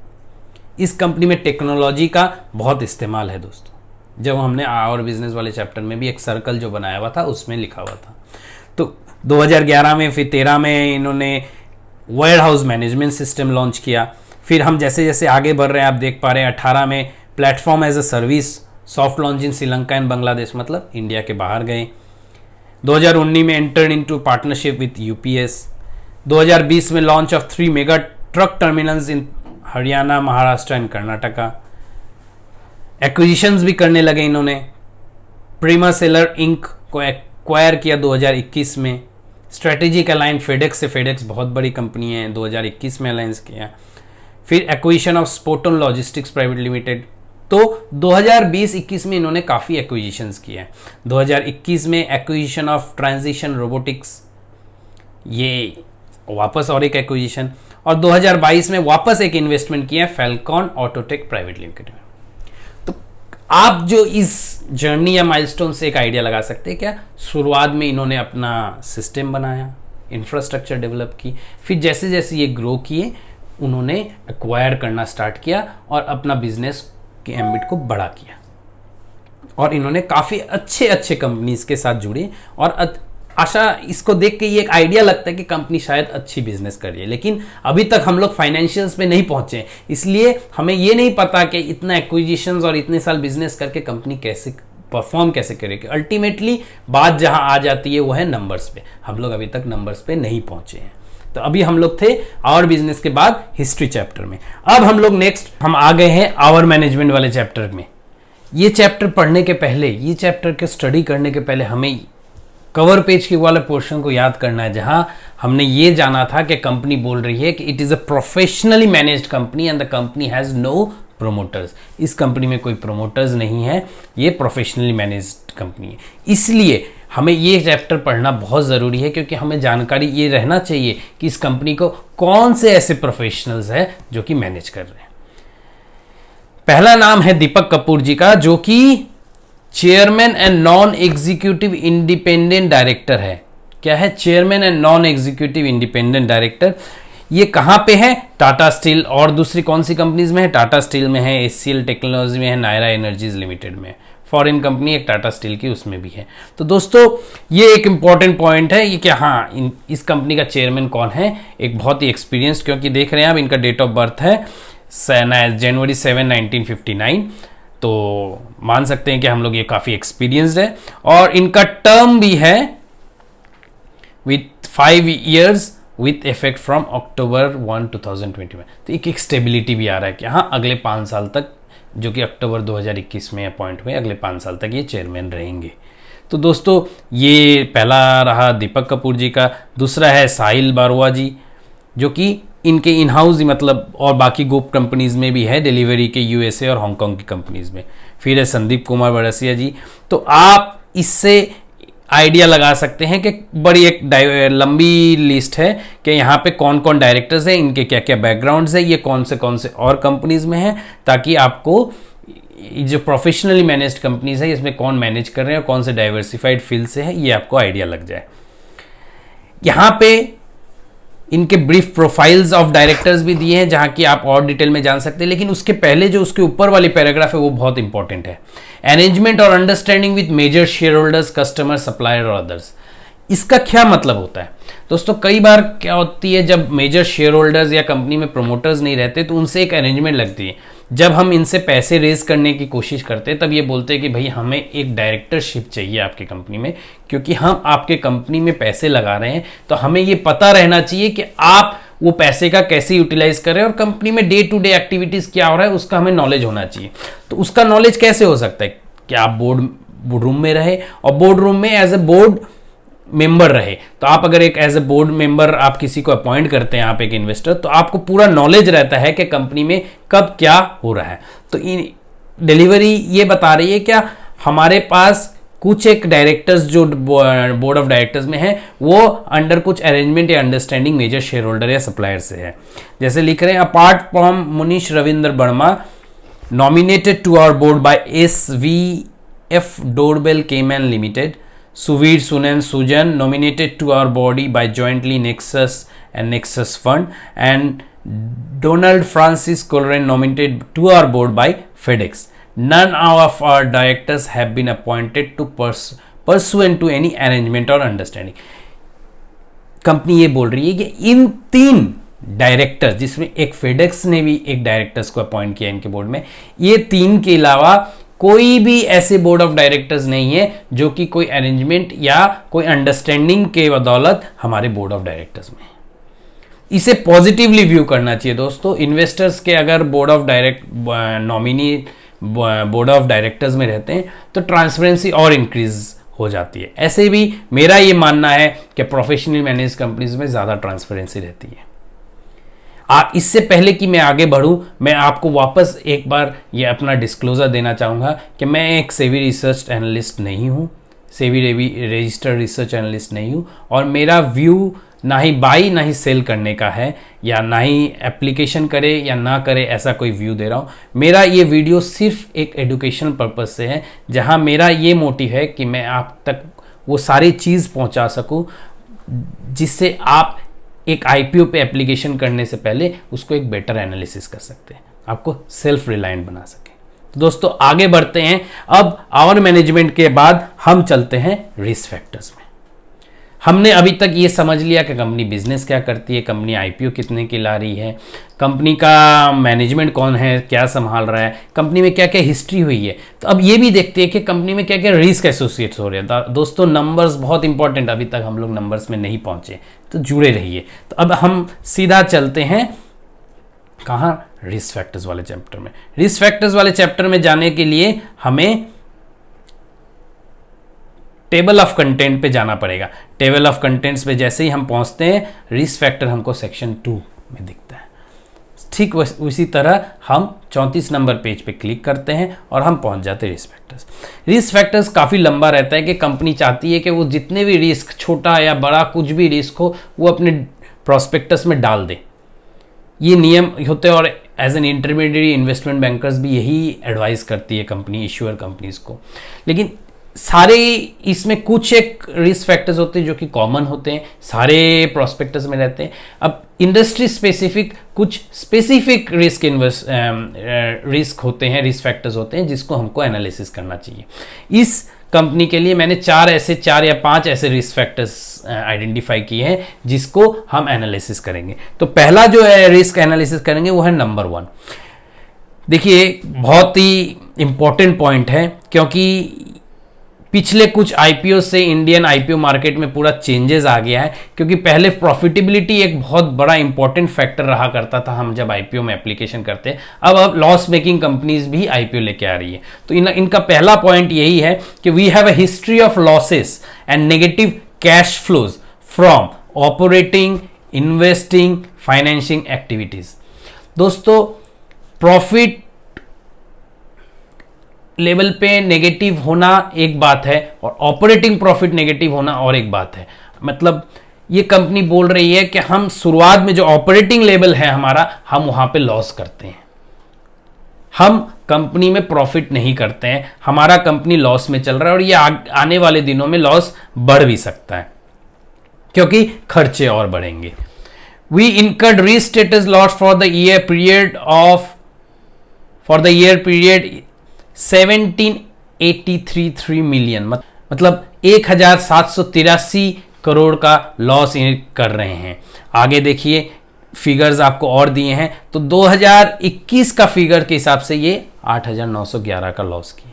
इस कंपनी में टेक्नोलॉजी का बहुत इस्तेमाल है दोस्तों। जब हमने और बिजनेस वाले चैप्टर में भी एक सर्कल जो बनाया हुआ था उसमें लिखा हुआ था। तो 2011 में, फिर 13 में इन्होंने warehouse management system launch किया। फिर हम जैसे जैसे आगे बढ़ रहे हैं, आप देख पा रहे हैं 18 में platform as a service soft launch in Sri Lanka and Bangladesh, मतलब इंडिया के बाहर गए। 2019 में entered into partnership with UPS। 2020 में launch of 3 mega truck terminals in Haryana, Maharashtra and Karnataka. Acquisitions भी करने लगे इन्होंने। प्रीमा सेलर इंक को एक्वायर किया 2021 में। स्ट्रेटेजिक अलाइन फेडेक्स से, फेडेक्स बहुत बड़ी कंपनी है, 2021 में अलायंस किया। फिर acquisition of Spoton logistics private limited. तो 2020-21 में इन्होंने काफ़ी एक्विजिशंस किए हैं। 2021 में एक्विजिशन ऑफ ट्रांजिशन रोबोटिक्स, ये वापस और एक एक्विजिशन, और 2022 में वापस एक इन्वेस्टमेंट किया है फैल्कॉन ऑटोटेक प्राइवेट लिमिटेड में। तो आप जो इस जर्नी या माइलस्टोन से एक आइडिया लगा सकते हैं क्या, शुरुआत में इन्होंने अपना सिस्टम बनाया, इंफ्रास्ट्रक्चर डेवलप की, फिर जैसे जैसे ये ग्रो किए उन्होंने एक्वायर करना स्टार्ट किया और अपना बिजनेस आपके एम्बिट को बड़ा किया और इन्होंने काफ़ी अच्छे अच्छे कंपनीज के साथ जुड़े और आशा इसको देख के ये एक आइडिया लगता है कि कंपनी शायद अच्छी बिजनेस कर रही है, लेकिन अभी तक हम लोग फाइनेंशियल्स पे नहीं पहुंचे, इसलिए हमें ये नहीं पता कि इतना एक्विजिशंस और इतने साल बिजनेस करके कंपनी कैसे परफॉर्म कैसे करेगी। अल्टीमेटली बात जहां आ जाती है वो है नंबर्स पे। हम लोग अभी तक नंबर्स पे नहीं पहुंचे हैं। तो अभी हम लोग थे आवर बिजनेस के बाद हिस्ट्री चैप्टर में। अब हम लोग नेक्स्ट हम आ गए हैं आवर मैनेजमेंट वाले चैप्टर में। ये चैप्टर पढ़ने के पहले, ये चैप्टर के स्टडी करने के पहले हमें कवर पेज के वाले पोर्शन को याद करना है, जहां हमने ये जाना था कि कंपनी बोल रही है कि it is a professionally managed company and the company has no promoters. इस कंपनी में कोई प्रोमोटर्स नहीं है, ये प्रोफेशनली मैनेज्ड कंपनी है। इसलिए हमें ये चैप्टर पढ़ना बहुत ज़रूरी है, क्योंकि हमें जानकारी ये रहना चाहिए कि इस कंपनी को कौन से ऐसे प्रोफेशनल्स हैं जो कि मैनेज कर रहे हैं। पहला नाम है दीपक कपूर जी का, जो कि chairman and non executive independent director है। क्या है? Chairman and non executive independent director. ये कहां पे है? टाटा स्टील और दूसरी कौन सी कंपनीज में है? टाटा स्टील में है, एचसीएल टेक्नोलॉजी में है, नायरा एनर्जीज लिमिटेड में। फॉरेन कंपनी एक टाटा स्टील की उसमें भी है। तो दोस्तों ये एक इंपॉर्टेंट पॉइंट है, ये कि हाँ इस कंपनी का चेयरमैन कौन है, एक बहुत ही एक्सपीरियंस्ड, क्योंकि देख रहे हैं आप इनका डेट ऑफ बर्थ है जनवरी 7, 1959। तो मान सकते हैं कि हम लोग ये काफ़ी एक्सपीरियंस्ड है। और इनका टर्म भी है with 5 years with effect from October 1, 2021। तो एक स्टेबिलिटी भी आ रहा है कि हाँ अगले 5 साल तक, जो कि अक्टूबर 2021 में अपॉइंट हुए, अगले 5 साल तक ये चेयरमैन रहेंगे। तो दोस्तों ये पहला रहा दीपक कपूर जी का। दूसरा है साहिल बारवा जी, जो कि इनके इन हाउस मतलब और बाकी ग्रुप कंपनीज में भी है, डिलीवरी के यूएसए और हांगकांग की कंपनीज में। फिर है संदीप कुमार बड़सिया जी। तो आप इससे आइडिया लगा सकते हैं कि बड़ी एक लंबी लिस्ट है कि यहाँ पे कौन कौन डायरेक्टर्स हैं, इनके क्या क्या बैकग्राउंड्स है, ये कौन से और कंपनीज में हैं, ताकि आपको जो प्रोफेशनली मैनेज्ड कंपनीज है इसमें कौन मैनेज कर रहे हैं और कौन से डाइवर्सिफाइड फील्ड से है, ये आपको आइडिया लग जाए। यहाँ पे इनके ब्रीफ प्रोफाइल्स ऑफ डायरेक्टर्स भी दिए हैं, जहां की आप और डिटेल में जान सकते हैं। लेकिन उसके पहले जो उसके ऊपर वाली पैराग्राफ है वो बहुत इंपॉर्टेंट है। अरेंजमेंट और understanding with major shareholders, customer, supplier और अदर्स। इसका क्या मतलब होता है दोस्तों? कई बार क्या होती है, जब मेजर शेयर होल्डर्स या कंपनी में प्रोमोटर्स नहीं रहते तो उनसे एक अरेंजमेंट लगती है। जब हम इनसे पैसे रेज करने की कोशिश करते हैं तब ये बोलते हैं कि भाई हमें एक डायरेक्टरशिप चाहिए आपकी कंपनी में, क्योंकि हम आपके कंपनी में पैसे लगा रहे हैं, तो हमें ये पता रहना चाहिए कि आप वो पैसे का कैसे यूटिलाइज कर रहे हैं और कंपनी में डे टू डे एक्टिविटीज क्या हो रहा है उसका हमें नॉलेज होना चाहिए। तो उसका नॉलेज कैसे हो सकता है कि आप बोर्ड रूम में रहे और बोर्ड रूम में एज ए बोर्ड मेंबर रहे। तो आप अगर एक एज ए बोर्ड मेंबर आप किसी को अपॉइंट करते हैं, आप एक इन्वेस्टर, तो आपको पूरा नॉलेज रहता है कि कंपनी में कब क्या हो रहा है। तो डिलीवरी ये बता रही है क्या हमारे पास कुछ एक डायरेक्टर्स जो बोर्ड ऑफ डायरेक्टर्स में है वो अंडर कुछ अरेंजमेंट या अंडरस्टैंडिंग मेजर शेयर होल्डर या सप्लायर से है। जैसे लिख रहे हैं, apart from Munish Ravindra Verma nominated to our board by SVF Doorbell Cayman limited, Suvir Sunan Sujan nominated to our body by jointly Nexus and Nexus Fund, and Donald Francis Colren nominated to our board by FedEx. None of our directors have been appointed to pursuant to any arrangement or understanding. Company ये बोल रही है कि इन 3 directors, जिसमें एक FedEx ने भी एक डायरेक्टर्स को अपॉइंट किया इनके बोर्ड में, ये 3 के अलावा कोई भी ऐसे बोर्ड ऑफ डायरेक्टर्स नहीं है जो कि कोई अरेंजमेंट या कोई अंडरस्टैंडिंग के बदौलत हमारे बोर्ड ऑफ डायरेक्टर्स में। इसे पॉजिटिवली व्यू करना चाहिए दोस्तों। इन्वेस्टर्स के अगर board of nominee board of directors में रहते हैं तो ट्रांसपेरेंसी और इंक्रीज हो जाती है। ऐसे भी मेरा ये मानना है कि प्रोफेशनली मैनेज कंपनीज में ज़्यादा ट्रांसपेरेंसी रहती है। इससे पहले कि मैं आगे बढ़ूं, मैं आपको वापस एक बार ये अपना डिस्क्लोजर देना चाहूँगा कि मैं एक सेबी रिसर्च एनालिस्ट नहीं हूँ, सेबी रजिस्टर्ड रिसर्च एनालिस्ट नहीं हूँ, और मेरा व्यू ना ही बाई ना ही सेल करने का है, या ना ही एप्लीकेशन करे या ना करे ऐसा कोई व्यू दे रहा हूँ। मेरा ये वीडियो सिर्फ एक एजुकेशनल पर्पज़ से है, जहाँ मेरा ये मोटिव है कि मैं आप तक वो सारी चीज़ पहुँचा सकूँ जिससे आप एक आईपीओ पे एप्लीकेशन करने से पहले उसको एक बेटर एनालिसिस कर सकते हैं, आपको सेल्फ रिलायंट बना सके। दोस्तों आगे बढ़ते हैं। अब आवर मैनेजमेंट के बाद हम चलते हैं रिस्क फैक्टर्स में। हमने अभी तक ये समझ लिया कि कंपनी बिजनेस क्या करती है, कंपनी आईपीओ कितने की ला रही है, कंपनी का मैनेजमेंट कौन है, क्या संभाल रहा है, कंपनी में क्या क्या हिस्ट्री हुई है। तो अब ये भी देखते हैं कि कंपनी में क्या क्या रिस्क एसोसिएट्स हो रहे हैं। दोस्तों नंबर्स बहुत इंपॉर्टेंट, अभी तक हम लोग नंबर्स में नहीं पहुंचे, तो जुड़े रहिए। तो अब हम सीधा चलते हैं कहाँ, रिस्क फैक्टर्स वाले चैप्टर में। रिस्क फैक्टर्स वाले चैप्टर में जाने के लिए हमें टेबल ऑफ कंटेंट पे जाना पड़ेगा। टेबल ऑफ कंटेंट्स पे जैसे ही हम पहुंचते हैं, रिस्क फैक्टर हमको सेक्शन 2 में दिखता है। ठीक उसी तरह हम 34 नंबर पेज पे क्लिक करते हैं और हम पहुंच जाते हैं रिस्क फैक्टर्स। रिस्क फैक्टर्स काफ़ी लंबा रहता है कि कंपनी चाहती है कि वो जितने भी रिस्क, छोटा या बड़ा कुछ भी रिस्क हो, वो अपने प्रोस्पेक्टस में डाल दे। ये नियम होते हैं और as an intermediate investment bankers भी यही एडवाइस करती है कंपनी, इश्यूअर कंपनीज को। लेकिन सारे इसमें कुछ एक रिस्क फैक्टर्स होते हैं जो कि कॉमन होते हैं, सारे प्रोस्पेक्टस में रहते हैं। अब इंडस्ट्री स्पेसिफिक कुछ स्पेसिफिक रिस्क होते हैं, रिस्क फैक्टर्स होते हैं जिसको हमको एनालिसिस करना चाहिए। इस कंपनी के लिए मैंने 4 या 5 ऐसे रिस्क फैक्टर्स आइडेंटिफाई किए हैं जिसको हम एनालिसिस करेंगे। तो पहला जो है रिस्क एनालिसिस करेंगे वो है नंबर 1। देखिए बहुत ही इंपॉर्टेंट पॉइंट है, क्योंकि पिछले कुछ आईपीओ से इंडियन आईपीओ मार्केट में पूरा चेंजेस आ गया है। क्योंकि पहले प्रॉफिटेबिलिटी एक बहुत बड़ा इंपॉर्टेंट फैक्टर रहा करता था हम जब आईपीओ में एप्लीकेशन करते हैं। अब लॉस मेकिंग कंपनीज भी आईपीओ लेके आ रही है। तो इनका पहला पॉइंट यही है कि we have a history of losses and negative cash flows from operating, investing, financing activities. दोस्तों प्रॉफिट लेवल पे नेगेटिव होना एक बात है और ऑपरेटिंग प्रॉफिट नेगेटिव होना और एक बात है। मतलब ये कंपनी बोल रही है कि हम शुरुआत में जो ऑपरेटिंग लेवल है हमारा, हम वहां पे लॉस करते हैं, हम कंपनी में प्रॉफिट नहीं करते हैं, हमारा कंपनी लॉस में चल रहा है और ये आने वाले दिनों में लॉस बढ़ भी सकता है क्योंकि खर्चे और बढ़ेंगे। We incurred restated loss for the year period 1783 million, मतलब 1783 करोड़ का लॉस कर रहे हैं। आगे देखिए फिगर्स आपको और दिए हैं, तो 2021 का फिगर के हिसाब से ये 8911 का लॉस किए।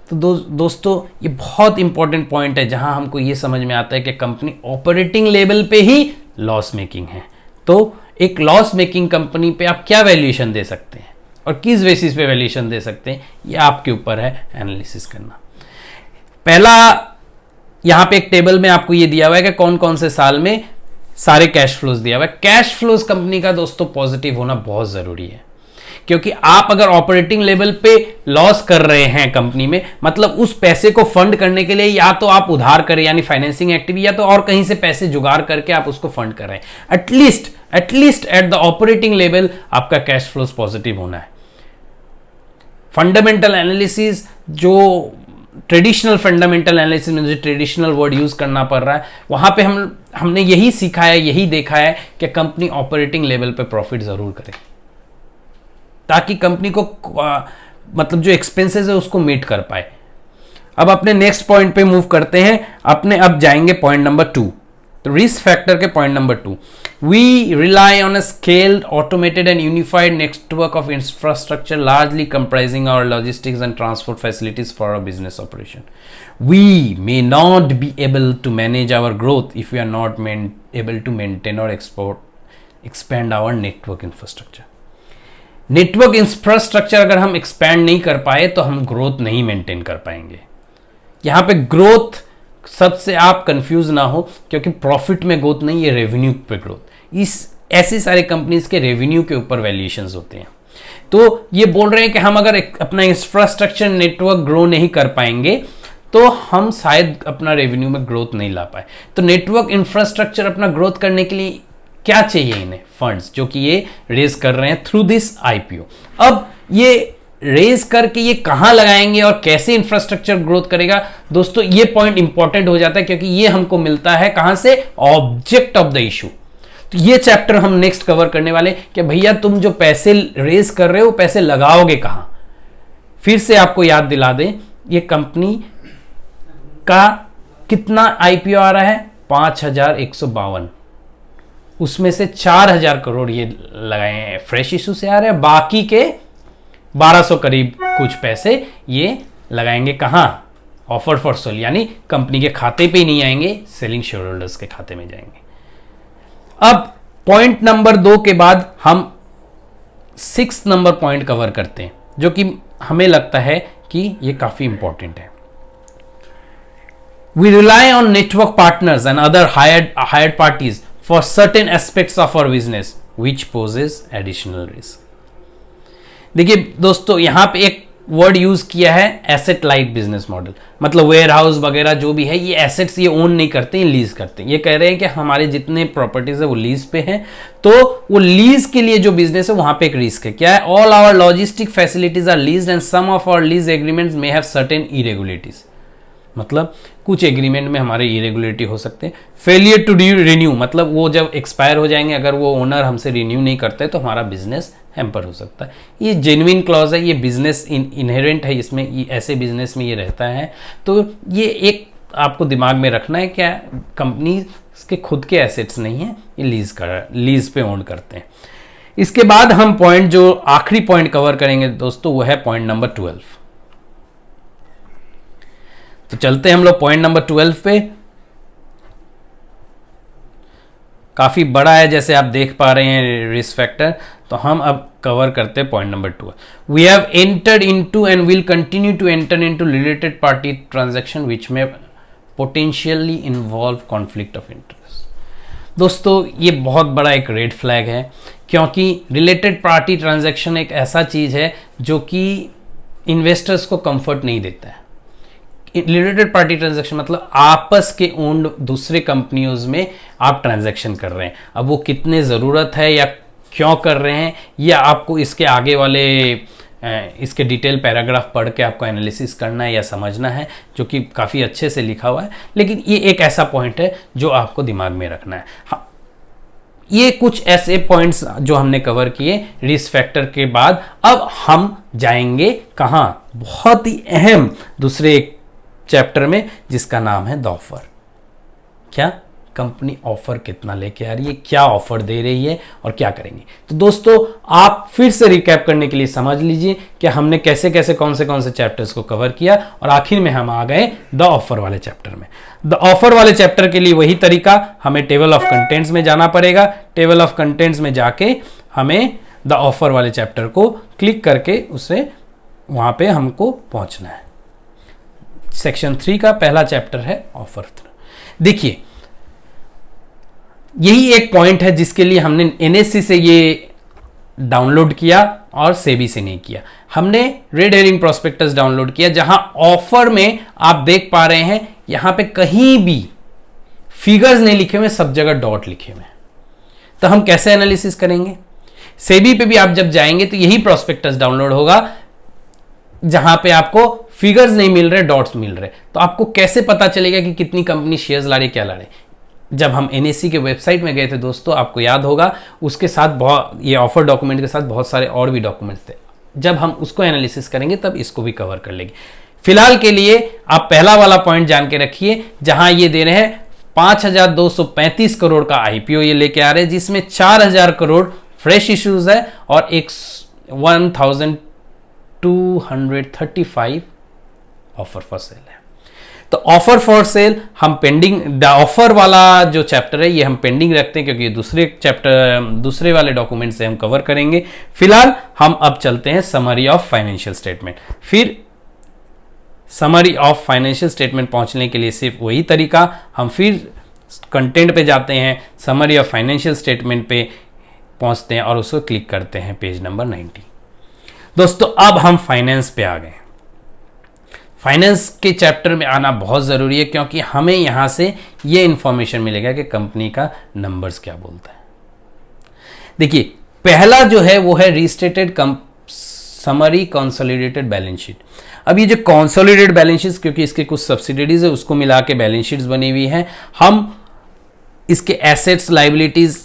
तो दोस्तों ये बहुत इंपॉर्टेंट पॉइंट है जहां हमको ये समझ में आता है कि कंपनी ऑपरेटिंग लेवल पे ही लॉस मेकिंग है। तो एक लॉस मेकिंग कंपनी पे आप क्या वैल्यूएशन दे सकते हैं और किस बेसिस पे वैल्यूएशन दे सकते हैं, ये आपके ऊपर है एनालिसिस करना। पहला यहां पे एक टेबल में आपको ये दिया हुआ है कि कौन कौन से साल में सारे कैश फ्लोज दिया हुआ है। कैश फ्लोज कंपनी का दोस्तों पॉजिटिव होना बहुत जरूरी है, क्योंकि आप अगर ऑपरेटिंग लेवल पे लॉस कर रहे हैं कंपनी में, मतलब उस पैसे को फंड करने के लिए या तो आप उधार करें यानी फाइनेंसिंग एक्टिविटी, या तो और कहीं से पैसे जुगाड़ करके आप उसको फंड कर रहे हैं। At least at the operating level आपका कैश फ्लोज पॉजिटिव होना है। फंडामेंटल एनालिसिस, जो ट्रेडिशनल फंडामेंटल एनालिसिस में जो ट्रेडिशनल वर्ड यूज करना पड़ रहा है, वहां पे हमने यही सीखा है, यही देखा है कि कंपनी ऑपरेटिंग लेवल पे प्रॉफिट जरूर करे ताकि कंपनी को मतलब जो एक्सपेंसेस है उसको मीट कर पाए। अब अपने नेक्स्ट पॉइंट पे मूव करते हैं, अब जाएंगे पॉइंट नंबर 2। तो रिस्क फैक्टर के point number 2, we rely on a scaled, automated and unified network of infrastructure largely comprising our logistics and transport facilities for our business operation. We may not be able to manage our growth if we are not able to maintain और expand our network infrastructure. Network infrastructure अगर हम expand नहीं कर पाए तो हम growth नहीं maintain कर पाएंगे। यहां पे ग्रोथ सबसे आप कंफ्यूज ना हो, क्योंकि प्रॉफिट में ग्रोथ नहीं, ये रेवेन्यू पे ग्रोथ। ऐसे सारे कंपनीज के रेवेन्यू के ऊपर वैल्यूएशंस होते हैं। तो ये बोल रहे हैं कि हम अगर अपना इंफ्रास्ट्रक्चर नेटवर्क ग्रो नहीं कर पाएंगे तो हम शायद अपना रेवेन्यू में ग्रोथ नहीं ला पाए। तो नेटवर्क इंफ्रास्ट्रक्चर अपना ग्रोथ करने के लिए क्या चाहिए इन्हें? फंड्स, जो कि ये रेज कर रहे हैं थ्रू दिस आईपीओ। अब ये रेज करके ये कहां लगाएंगे और कैसे इंफ्रास्ट्रक्चर ग्रोथ करेगा, दोस्तों ये पॉइंट इंपॉर्टेंट हो जाता है, क्योंकि ये हमको मिलता है कहां से? Object of the issue. तो ये चैप्टर हम नेक्स्ट कवर करने वाले कि भैया तुम जो पैसे रेज कर रहे हो पैसे लगाओगे कहां। फिर से आपको याद दिला दें, ये कंपनी का कितना आईपीओ आ रहा है, 5152, उसमें से 4000 करोड़ ये लगाए हैं फ्रेश इशू से आ रहे हैं, बाकी के 1200 करीब कुछ पैसे ये लगाएंगे कहां, ऑफर फॉर सेल, यानी कंपनी के खाते पे ही नहीं आएंगे, सेलिंग शेयर होल्डर्स के खाते में जाएंगे। अब पॉइंट नंबर 2 के बाद हम 6 नंबर पॉइंट कवर करते हैं, जो कि हमें लगता है कि ये काफी इंपॉर्टेंट है। We rely on network partners and other hired parties for certain aspects of our business, which poses additional risk. देखिए दोस्तों, यहां पे एक वर्ड यूज किया है एसेट लाइट बिजनेस मॉडल, मतलब वेयर हाउस वगैरह जो भी है ये एसेट्स ये ओन नहीं करते हैं, लीज करते हैं। ये कह रहे हैं कि हमारे जितने प्रॉपर्टीज है वो लीज पे हैं, तो वो लीज के लिए जो बिजनेस है वहां पे एक रिस्क है। क्या है, all our logistic facilities are leased and some of our lease agreements may have certain irregularities, मतलब कुछ एग्रीमेंट में हमारे इरेगुलरिटी हो सकते हैं। फेलियर टू रिन्यू, मतलब वो जब एक्सपायर हो जाएंगे, अगर वो ओनर हमसे रिन्यू नहीं करते तो हमारा बिजनेस हैम्पर हो सकता है। ये जेन्युइन क्लॉज है, ये बिजनेस इनहेरेंट है इसमें, ये ऐसे बिजनेस में ये रहता है। तो ये एक आपको दिमाग में रखना है, क्या कंपनी के खुद के एसेट्स नहीं है, ये लीज पे ओन करते हैं। इसके बाद हम पॉइंट जो आखिरी पॉइंट कवर करेंगे दोस्तों, वो है पॉइंट नंबर 12। तो चलते हैं हम लोग पॉइंट नंबर 12 पे। काफी बड़ा है जैसे आप देख पा रहे हैं रिस्क फैक्टर, तो हम अब कवर करते हैं point number 12। We have entered into and will continue to enter into related party transaction which may potentially involve conflict of interest. दोस्तों ये बहुत बड़ा एक रेड फ्लैग है, क्योंकि रिलेटेड पार्टी ट्रांजैक्शन एक ऐसा चीज है जो कि इन्वेस्टर्स को कंफर्ट नहीं देता है। रिलेटेड पार्टी ट्रांजैक्शन मतलब आपस के ओन्ड दूसरे कंपनियों में आप ट्रांजैक्शन कर रहे हैं। अब वो कितने ज़रूरत है या क्यों कर रहे हैं, या आपको इसके आगे वाले इसके डिटेल पैराग्राफ पढ़ के आपको एनालिसिस करना है या समझना है, जो कि काफ़ी अच्छे से लिखा हुआ है। लेकिन ये एक ऐसा पॉइंट है जो आपको दिमाग में रखना है। हाँ, ये कुछ ऐसे पॉइंट्स जो हमने कवर किए रिस्क फैक्टर के बाद, अब हम जाएंगे कहाँ, बहुत ही अहम दूसरे एक चैप्टर में, जिसका नाम है द ऑफर। क्या कंपनी ऑफर कितना लेके आ रही है, क्या ऑफर दे रही है और क्या करेंगे। तो दोस्तों आप फिर से रिकैप करने के लिए समझ लीजिए कि हमने कैसे कैसे कौन से चैप्टर्स को कवर किया, और आखिर में हम आ गए द ऑफर वाले चैप्टर में। द ऑफर वाले चैप्टर के लिए वही तरीका, हमें टेबल ऑफ कंटेंट्स में जाना पड़ेगा। टेबल ऑफ कंटेंट्स में जाके हमें द ऑफर वाले चैप्टर को क्लिक करके उसे वहां पे हमको पहुंचना है। सेक्शन 3 का पहला चैप्टर है ऑफर। देखिए यही एक पॉइंट है जिसके लिए हमने एनएससी से ये डाउनलोड किया और सेबी से नहीं किया। हमने रेड हेरिंग प्रोस्पेक्टस डाउनलोड किया, जहां ऑफर में आप देख पा रहे हैं यहां पे कहीं भी फिगर्स नहीं लिखे हुए, सब जगह डॉट लिखे हुए। तो हम कैसे एनालिसिस करेंगे, सेबी पे भी आप जब जाएंगे तो यही प्रोस्पेक्टस डाउनलोड होगा जहां पे आपको फिगर्स नहीं मिल रहे, डॉट्स मिल रहे। तो आपको कैसे पता चलेगा कि कितनी कंपनी शेयर्स ला रही, क्या ला रही। जब हम एनएससी के वेबसाइट में गए थे दोस्तों, आपको याद होगा, उसके साथ बहुत ये ऑफर डॉक्यूमेंट के साथ बहुत सारे और भी डॉक्यूमेंट्स थे। जब हम उसको एनालिसिस करेंगे तब इसको भी कवर कर लेंगे। फिलहाल के लिए आप पहला वाला पॉइंट जान के रखिए, जहां ये दे रहे हैं 5235 करोड़ का आईपीओ ये लेके आ रहे हैं, जिसमें 4000 करोड़ फ्रेश इश्यूज है और 1235 ऑफर फॉर सेल है। तो ऑफर फॉर सेल हम पेंडिंग, द ऑफर वाला जो चैप्टर है ये हम पेंडिंग रखते हैं, क्योंकि दूसरे वाले डॉक्यूमेंट से हम कवर करेंगे। फिलहाल हम अब चलते हैं समरी ऑफ फाइनेंशियल स्टेटमेंट। फिर समरी ऑफ फाइनेंशियल स्टेटमेंट पहुंचने के लिए सिर्फ वही तरीका, हम फिर कंटेंट पे जाते हैं, समरी ऑफ फाइनेंशियल स्टेटमेंट पे पहुंचते हैं और उसको क्लिक करते हैं पेज नंबर 90। दोस्तों अब हम फाइनेंस पे आ गए। फाइनेंस के चैप्टर में आना बहुत ज़रूरी है, क्योंकि हमें यहाँ से ये इंफॉर्मेशन मिलेगा कि कंपनी का नंबर्स क्या बोलता है। देखिए पहला जो है वो है restated summary consolidated balance sheet. अब ये जो कंसोलिडेटेड बैलेंस शीट, क्योंकि इसके कुछ सब्सिडरीज है उसको मिला के बैलेंस शीट्स बनी हुई हैं, हम इसके एसेट्स लाइबिलिटीज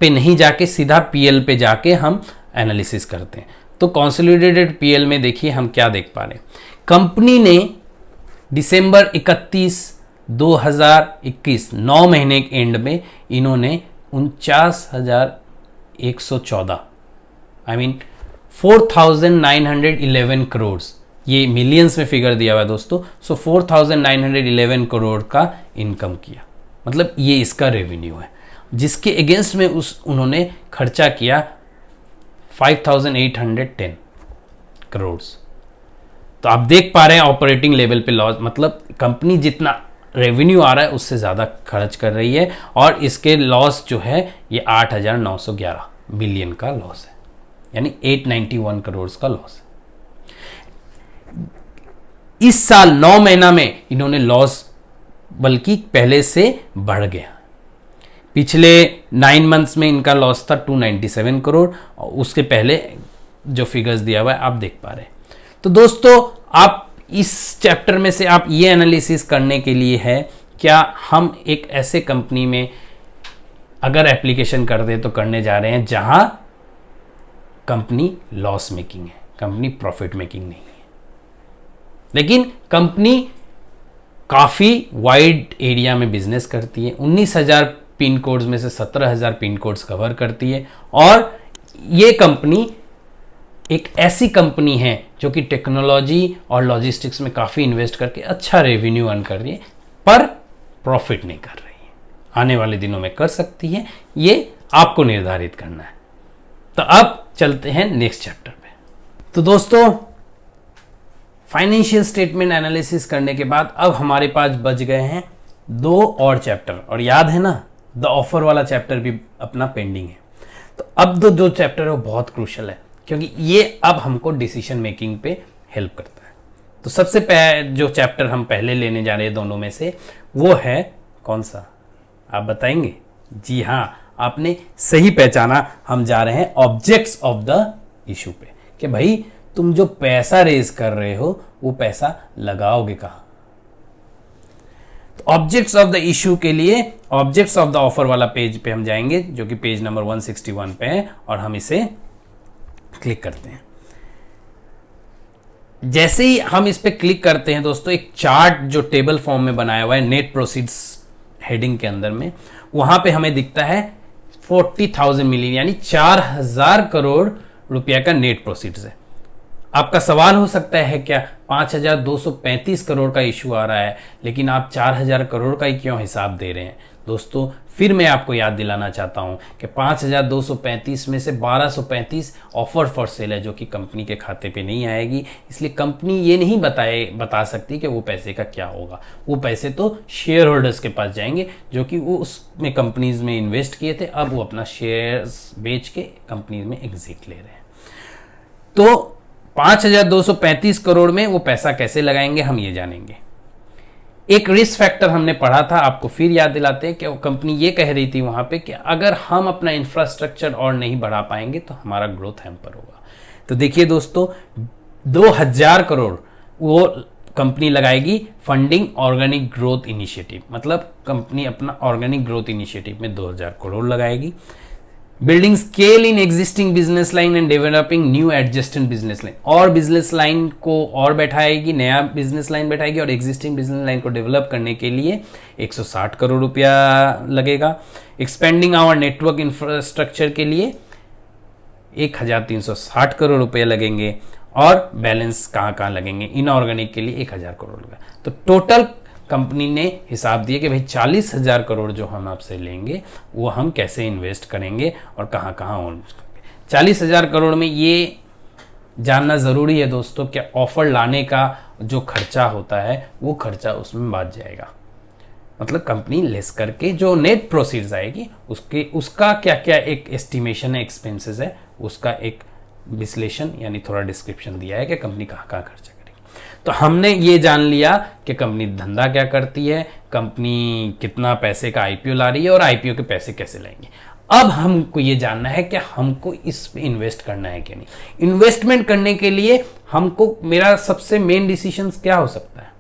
पे नहीं जाके सीधा पीएल पे जाके हम एनालिसिस करते हैं। तो कंसोलिडेटेड पीएल में देखिए हम क्या देख पा रहे हैं। कंपनी ने दिसंबर 31, 2021 9 महीने के एंड में इन्होंने 49,114 4,911 करोड़, ये मिलियंस में फिगर दिया हुआ है दोस्तों। सो 4,911 करोड़ का इनकम किया, मतलब ये इसका रेवेन्यू है, जिसके अगेंस्ट में उन्होंने खर्चा किया 5,810 करोड़। तो आप देख पा रहे हैं ऑपरेटिंग लेवल पे लॉस, मतलब कंपनी जितना रेवेन्यू आ रहा है उससे ज़्यादा खर्च कर रही है, और इसके लॉस जो है ये 8,911 बिलियन का लॉस है, यानी 891 करोड़ का लॉस है। इस साल 9 महीना में इन्होंने लॉस बल्कि पहले से बढ़ गया। पिछले 9 मंथ्स में इनका लॉस था 297 करोड़, और उसके पहले जो फिगर्स दिया हुआ है आप देख पा रहे हैं। तो दोस्तों आप इस चैप्टर में से आप ये एनालिसिस करने के लिए है क्या हम एक ऐसे कंपनी में अगर एप्लीकेशन करते तो करने जा रहे हैं जहां कंपनी लॉस मेकिंग है, कंपनी प्रॉफिट मेकिंग नहीं है, लेकिन कंपनी काफ़ी वाइड एरिया में बिजनेस करती है। 19,000 पिन कोड्स में से 17,000 पिन कोड्स कवर करती है, और ये कंपनी एक ऐसी कंपनी है जो कि टेक्नोलॉजी और लॉजिस्टिक्स में काफ़ी इन्वेस्ट करके अच्छा रेवेन्यू अर्न कर रही है, पर प्रॉफिट नहीं कर रही है। आने वाले दिनों में कर सकती है, ये आपको निर्धारित करना है। तो अब चलते हैं नेक्स्ट चैप्टर पे। तो दोस्तों फाइनेंशियल स्टेटमेंट एनालिसिस करने के बाद अब हमारे पास बच गए हैं 2 और चैप्टर, और याद है ना द ऑफर वाला चैप्टर भी अपना पेंडिंग है। तो अब दो चैप्टर है वो बहुत क्रूशल है, क्योंकि ये अब हमको डिसीजन मेकिंग पे हेल्प करता है। तो सबसे जो चैप्टर हम पहले लेने जा रहे हैं दोनों में से, वो है कौन सा, आप बताएंगे? जी हाँ, आपने सही पहचाना, हम जा रहे हैं ऑब्जेक्ट्स ऑफ द इशू पे, कि भाई तुम जो पैसा रेज कर रहे हो वो पैसा लगाओगे कहां। तो ऑब्जेक्ट्स ऑफ द इशू के लिए ऑब्जेक्ट्स ऑफ द ऑफर वाला पेज पे हम जाएंगे, जो कि पेज नंबर 161 पे है, और हम इसे क्लिक करते हैं। जैसे ही हम इस पे क्लिक करते हैं दोस्तों, एक चार्ट जो टेबल फॉर्म में बनाया हुआ है नेट प्रोसीड्स हेडिंग के अंदर में, वहां पे हमें दिखता है 40,000 मिलियन, यानी 4,000 करोड़ रुपया का नेट प्रोसीड्स है। आपका सवाल हो सकता है क्या 5,235 करोड़ का इशू आ रहा है, लेकिन आप 4,000 करोड़ का ही क्यों हिसाब दे रहे हैं? दोस्तों फिर मैं आपको याद दिलाना चाहता हूं कि 5,235 में से 1,235 ऑफर फॉर सेल है, जो कि कंपनी के खाते पे नहीं आएगी, इसलिए कंपनी ये नहीं बता सकती कि वो पैसे का क्या होगा। वो पैसे तो शेयर होल्डर्स के पास जाएंगे, जो कि वो उसमें कंपनीज में इन्वेस्ट किए थे, अब वो अपना शेयर्स बेच के कंपनीज में एग्जिट ले रहे हैं। तो 5,235 करोड़ में वो पैसा कैसे लगाएंगे हम ये जानेंगे। एक रिस्क फैक्टर हमने पढ़ा था, आपको फिर याद दिलाते हैं कि वो कंपनी ये कह रही थी वहां पे कि अगर हम अपना इंफ्रास्ट्रक्चर और नहीं बढ़ा पाएंगे तो हमारा ग्रोथ हैम्पर होगा। तो देखिए दोस्तों 2,000 करोड़ वो कंपनी लगाएगी फंडिंग ऑर्गेनिक ग्रोथ इनिशिएटिव, मतलब कंपनी अपना ऑर्गेनिक ग्रोथ इनिशिएटिव में 2,000 करोड़ लगाएगी। Building scale in existing business line and developing new adjacent business line, और बिजनेस लाइन को और बैठाएगी, नया बिजनेस लाइन बैठाएगी, और एग्जिस्टिंग बिजनेस लाइन को डेवलप करने के लिए 160 करोड़ रुपया लगेगा। एक्सपेंडिंग आवर नेटवर्क इंफ्रास्ट्रक्चर के लिए 1,360 करोड़ रुपये लगेंगे, और बैलेंस कहाँ लगेंगे, इनऑर्गेनिक के लिए 1,000 करोड़ रुपया। तो टोटल कंपनी ने हिसाब दिया कि भाई 40,000 करोड़ जो हम आपसे लेंगे वो हम कैसे इन्वेस्ट करेंगे और कहाँ 40,000 करोड़ में ये जानना ज़रूरी है दोस्तों कि ऑफर लाने का जो खर्चा होता है वो खर्चा उसमें बच जाएगा, मतलब कंपनी लेस करके जो नेट प्रोसीड्स आएगी उसका क्या क्या एक एस्टिमेशन है, एक्सपेंसेस है, उसका एक विश्लेषण यानी थोड़ा डिस्क्रिप्शन दिया है कि कंपनी कहाँ खर्चा। तो हमने ये जान लिया कि कंपनी धंधा क्या करती है, कंपनी कितना पैसे का आईपीओ ला रही है और आईपीओ के पैसे कैसे लाएंगे। अब हमको ये जानना है कि हमको इस पे इन्वेस्ट करना है कि नहीं। इन्वेस्टमेंट करने के लिए हमको मेरा सबसे मेन डिसीजन क्या हो सकता है?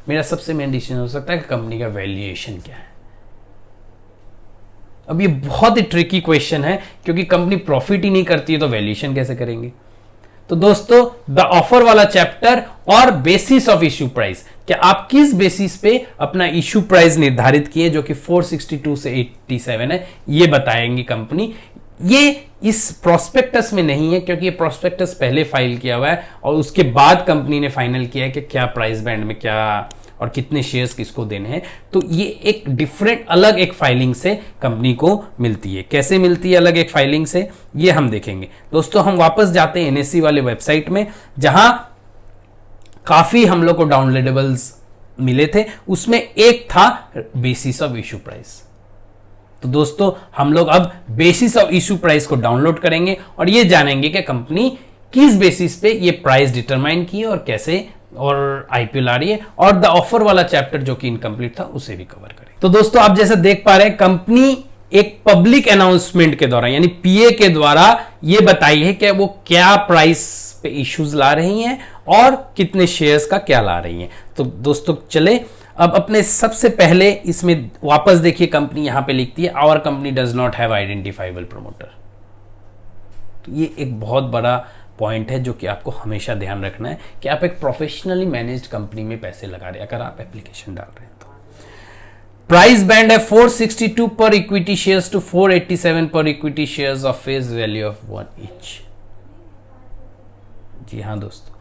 मेरा सबसे मेन डिसीजन हो सकता है कि कंपनी का वैल्यूएशन क्या है। अब ये बहुत ही ट्रिकी क्वेश्चन है, क्योंकि कंपनी प्रॉफिट ही नहीं करती है तो वैल्यूएशन कैसे करेंगे। तो दोस्तों, द ऑफर वाला चैप्टर और बेसिस ऑफ इश्यू प्राइस, क्या आप किस बेसिस पे अपना इश्यू प्राइस निर्धारित किए जो कि 462 से 87 है, ये बताएंगी कंपनी। ये इस प्रोस्पेक्टस में नहीं है, क्योंकि ये प्रोस्पेक्टस पहले फाइल किया हुआ है और उसके बाद कंपनी ने फाइनल किया है कि क्या प्राइस बैंड में क्या और कितने शेयर्स किसको देने हैं। तो ये एक डिफरेंट अलग एक फाइलिंग से कंपनी को मिलती है। कैसे मिलती है अलग एक फाइलिंग से, ये हम देखेंगे। दोस्तों, हम वापस जाते हैं एनएससी वाले वेबसाइट में, जहां काफी हम लोग को डाउनलोडेबल्स मिले थे। उसमें एक था बेसिस ऑफ इश्यू प्राइस। तो दोस्तों, हम लोग अब बेसिस ऑफ इश्यू प्राइस को डाउनलोड करेंगे और ये जानेंगे कि कंपनी किस बेसिस पे ये प्राइस डिटरमाइन की है और कैसे और आईपीओ ला रही है, और द ऑफर वाला चैप्टर जो कि इनकम्प्लीट था उसे भी कवर करें। तो दोस्तों, आप जैसे देख पा रहे हैं, कंपनी एक पब्लिक अनाउंसमेंट के द्वारा यानी पीए के द्वारा ये बताई है कि वो क्या प्राइस पे इश्यूज ला रही हैं और कितने शेयर्स का क्या ला रही हैं। तो दोस्तों, चले अब अपने सबसे पहले इसमें वापस देखिए, कंपनी यहां पे लिखती है our company does not have identifiable promoter. तो ये एक बहुत बड़ा पॉइंट है जो कि आपको हमेशा ध्यान रखना है कि आप एक प्रोफेशनली मैनेज्ड कंपनी में पैसे लगा रहे हैं अगर आप एप्लीकेशन डाल रहे हैं तो। प्राइस बैंड है 462 पर इक्विटी शेयर्स टू 487 पर equity shares of face value of 1 each. जी हाँ दोस्तों,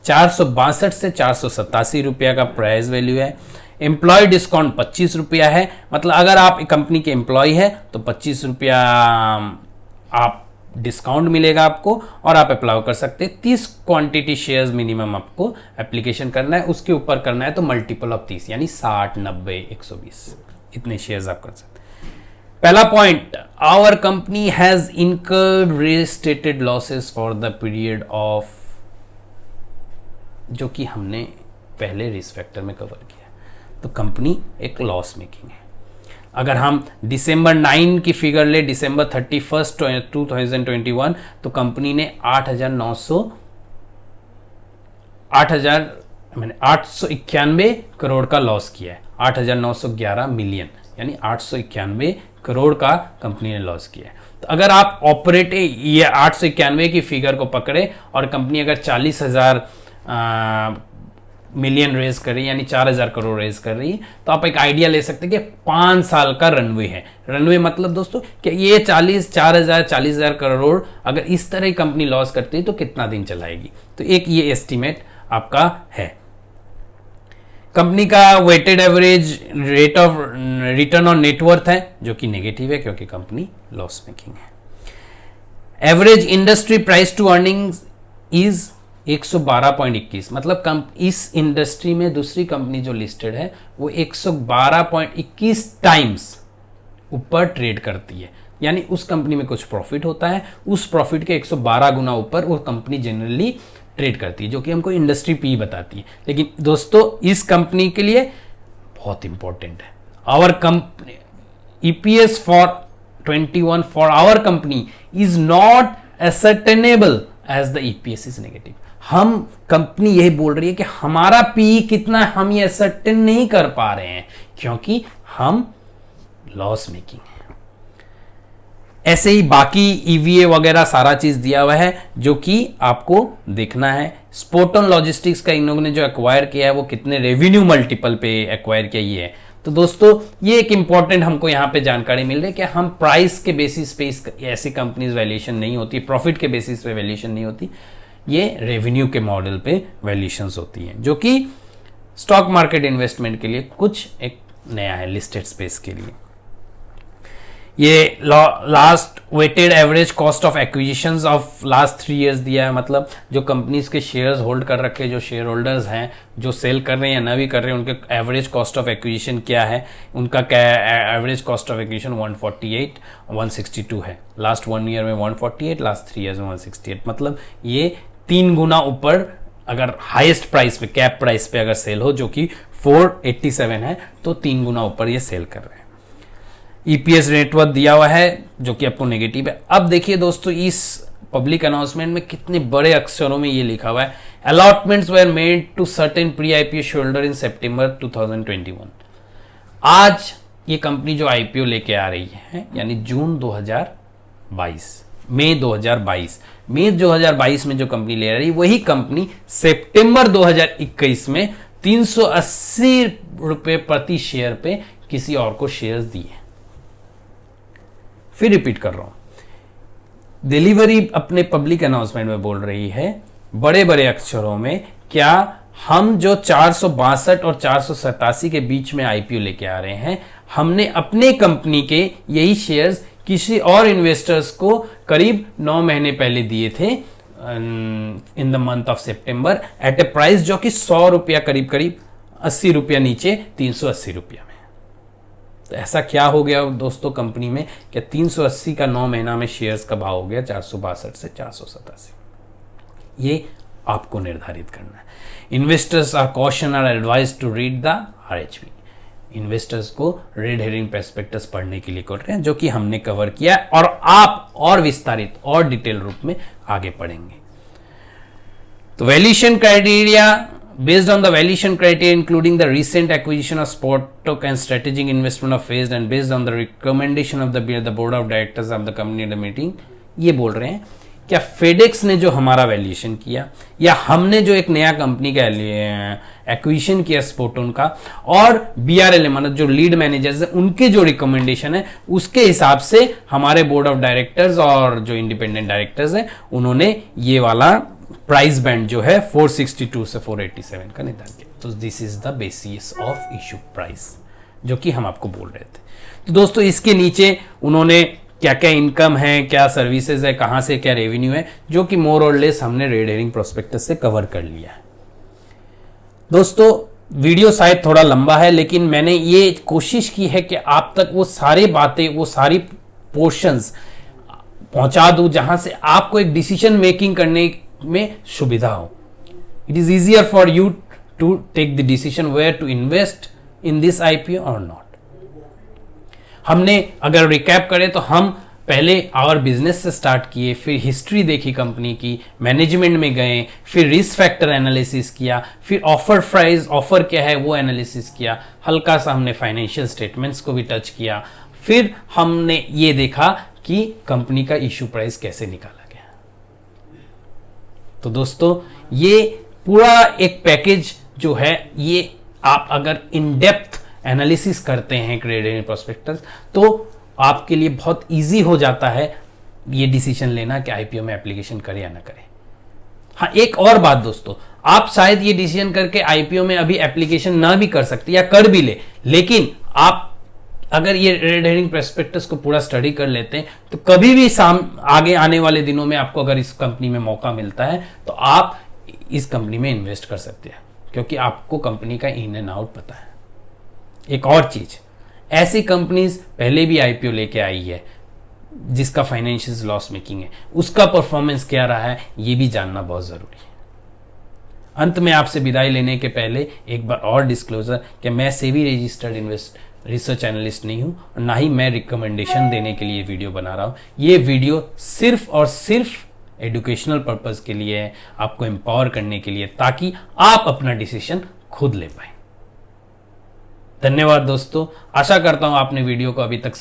462 से 487 रुपया का प्राइस वैल्यू है। एम्प्लॉय डिस्काउंट 25 रुपया है, मतलब अगर आप कंपनी के एम्प्लॉय है तो 25 रुपया आप डिस्काउंट मिलेगा आपको और आप अप्लाई कर सकते हैं। 30 क्वांटिटी शेयर्स मिनिमम आपको एप्लीकेशन करना है, उसके ऊपर करना है तो मल्टीपल ऑफ 30 यानी 60, 90, 120 इतने शेयर्स आप कर सकते हैं। पहला point, our company has incurred restated losses for the period of, जो कि हमने पहले रिस्क फैक्टर में कवर किया। तो कंपनी एक लॉस मेकिंग है। अगर हम दिसंबर 9 की फिगर ले, दिसंबर 31 2021, तो कंपनी ने 891 करोड़ का लॉस किया है। 8,911 मिलियन यानी 891 करोड़ का कंपनी ने लॉस किया है। तो अगर आप ऑपरेट ये 891 की फिगर को पकड़े और कंपनी अगर 40,000 मिलियन रेज कर रही है यानी 4,000 करोड़ रेज कर रही है, तो आप एक आइडिया ले सकते हैं कि 5 साल का रनवे है। रनवे मतलब दोस्तों कि ये 40,000 करोड़ अगर इस तरह कंपनी लॉस करती है तो कितना दिन चलाएगी। तो एक ये एस्टिमेट आपका है। कंपनी का weighted average rate of return on net worth है जो कि नेगेटिव है क्योंकि कंपनी लॉस मेकिंग है। Average industry price to earnings is 112.21, मतलब इस इंडस्ट्री में दूसरी कंपनी जो लिस्टेड है वो 112.21 टाइम्स ऊपर ट्रेड करती है। यानी उस कंपनी में कुछ प्रॉफिट होता है, उस प्रॉफिट के 112 गुना ऊपर वो कंपनी जनरली ट्रेड करती है, जो कि हमको इंडस्ट्री पी बताती है। लेकिन दोस्तों इस कंपनी के लिए बहुत इंपॉर्टेंट है, our company EPS for 21 for our company is not ascertainable as the EPS is negative. हम कंपनी यही बोल रही है कि हमारा पी कितना हम ये सर्टेन नहीं कर पा रहे हैं क्योंकि हम लॉस मेकिंग है। ऐसे ही बाकी ईवीए वगैरह सारा चीज दिया हुआ है जो कि आपको देखना है। स्पोर्टन लॉजिस्टिक्स का इन लोगों ने जो एक्वायर किया है वो कितने रेवेन्यू मल्टीपल पे एक्वायर किया ये है। तो दोस्तों ये एक इंपॉर्टेंट हमको यहाँ पे जानकारी मिल रही है कि हम प्राइस के बेसिस पे ऐसी कंपनीज वैल्यूएशन नहीं होती, प्रॉफिट के बेसिस पे वैल्यूएशन नहीं होती, ये रेवेन्यू के मॉडल पे वैल्यूएशंस होती हैं, जो कि स्टॉक मार्केट इन्वेस्टमेंट के लिए कुछ एक नया है लिस्टेड स्पेस के लिए। ये last weighted average cost of acquisitions of last 3 years दिया है, मतलब जो कंपनीज के शेयर्स होल्ड कर रखे, जो शेयर होल्डर्स हैं, जो सेल कर रहे हैं या ना भी कर रहे हैं, उनके एवरेज कॉस्ट ऑफ एक्विजिशन क्या है। उनका एवरेज कॉस्ट ऑफ एक्विजिशन 148, 162 है। लास्ट 1 ईयर में 148, लास्ट 3 इयर्स में 168, मतलब ये 3 गुना ऊपर अगर हाईएस्ट प्राइस पे, कैप प्राइस पे अगर सेल हो जो कि 487 है, तो 3 गुना ऊपर ये सेल कर रहे हैं। ईपीएस नेटवर्थ दिया हुआ है जो कि आपको नेगेटिव है। अब देखिए दोस्तों इस पब्लिक अनाउंसमेंट में कितने बड़े अक्षरों में ये लिखा हुआ है, allotments were made to certain pre IPO share holder in September 2021। आज ये कंपनी जो आईपीओ लेके आ रही है, यानी जून 2022, मई 2022 में जो कंपनी ले रही है, वही कंपनी सितंबर 2021 में 380 रुपए प्रति शेयर पे किसी और को शेयर्स दिए। फिर रिपीट कर रहा हूं, डिलीवरी अपने पब्लिक अनाउंसमेंट में बोल रही है बड़े बड़े अक्षरों में, क्या हम जो 462 और 487 के बीच में आईपीओ लेके आ रहे हैं, हमने अपने कंपनी के यही शेयर्स किसी और इन्वेस्टर्स को करीब 9 महीने पहले दिए थे in the month of September at a price जो कि 100 रुपया करीब 80 रुपया नीचे 380 रुपया में। तो ऐसा क्या हो गया दोस्तों कंपनी में, क्या 380 का 9 महीना में शेयर्स का भाव हो गया 462 से 487। ये आपको निर्धारित करना है। Investors are caution are advise to read the RHP. Investors को रेड हेरिंग प्रोस्पेक्टस पढ़ने के लिए कर रहे हैं, जो कि हमने कवर किया और आप और विस्तारित और डिटेल रूप में आगे पढ़ेंगे। तो valuation criteria, based on the valuation criteria including the recent acquisition of Sporttoc and strategic investment of phased and based on the recommendation of the board of directors of the company at the meeting, ये बोल रहे हैं क्या FedEx ने जो हमारा valuation किया या हमने जो एक नया कंपनी का एक्विजिशन किया स्पोर्टोन का, और बीआरएल मतलब जो लीड मैनेजर्स है उनके जो रिकमेंडेशन है उसके हिसाब से हमारे बोर्ड ऑफ डायरेक्टर्स और जो इंडिपेंडेंट डायरेक्टर्स हैं उन्होंने ये वाला प्राइस बैंड जो है 462 से 487 का निर्धारण किया। तो this is the basis of issue price जो कि हम आपको बोल रहे थे। तो दोस्तों इसके नीचे उन्होंने क्या क्या इनकम है, क्या सर्विसेज है, कहां से क्या रेवेन्यू है, जो कि मोर और लेस हमने रेड हेरिंग प्रोस्पेक्टस से कवर कर लिया है। दोस्तों वीडियो शायद थोड़ा लंबा है, लेकिन मैंने ये कोशिश की है कि आप तक वो सारी बातें, वो सारी पोर्शंस पहुंचा दूं जहां से आपको एक डिसीजन मेकिंग करने में सुविधा हो। It is easier for you to take the decision where to invest in this IPO और नॉट। हमने अगर रिकैप करें तो हम पहले आवर बिजनेस से स्टार्ट किए, फिर हिस्ट्री देखी कंपनी की, मैनेजमेंट में गए, फिर रिस्क फैक्टर एनालिसिस किया, फिर ऑफर प्राइस, ऑफर क्या है वो एनालिसिस किया, हल्का सा हमने फाइनेंशियल स्टेटमेंट्स को भी टच किया, फिर हमने ये देखा कि कंपनी का इश्यू प्राइस कैसे निकाला गया। तो दोस्तों ये पूरा एक पैकेज जो है, ये आप अगर इन डेप्थ एनालिसिस करते हैं क्रेडिट प्रोस्पेक्टस तो आपके लिए बहुत इजी हो जाता है ये डिसीजन लेना कि आईपीओ में एप्लीकेशन करें या ना करें। हाँ, एक और बात दोस्तों, आप शायद ये डिसीजन करके आईपीओ में अभी एप्लीकेशन ना भी कर सकते या कर भी ले, लेकिन आप अगर ये रेड हेरिंग प्रोस्पेक्टस को पूरा स्टडी कर लेते हैं तो कभी भी आगे आने वाले दिनों में आपको अगर इस कंपनी में मौका मिलता है तो आप इस कंपनी में इन्वेस्ट कर सकते हैं, क्योंकि आपको कंपनी का इन एंड आउट पता है। एक और चीज, ऐसी कंपनीज पहले भी आईपीओ लेके आई है जिसका फाइनेंशियल लॉस मेकिंग है, उसका परफॉर्मेंस क्या रहा है ये भी जानना बहुत जरूरी है। अंत में आपसे विदाई लेने के पहले एक बार और डिस्क्लोजर कि मैं सेबी रजिस्टर्ड रिसर्च एनालिस्ट नहीं हूं और ना ही मैं रिकमेंडेशन देने के लिए वीडियो बना रहा हूं। ये वीडियो सिर्फ और सिर्फ एजुकेशनल पर्पस के लिए है, आपको एम्पावर करने के लिए, ताकि आप अपना डिसीजन खुद ले पाए। धन्यवाद दोस्तों, आशा करता हूं आपने वीडियो को अभी तक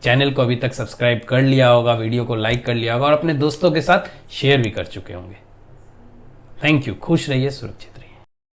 चैनल को अभी तक सब्सक्राइब कर लिया होगा, वीडियो को लाइक कर लिया होगा और अपने दोस्तों के साथ शेयर भी कर चुके होंगे। Thank you. खुश रहिए, सुरक्षित।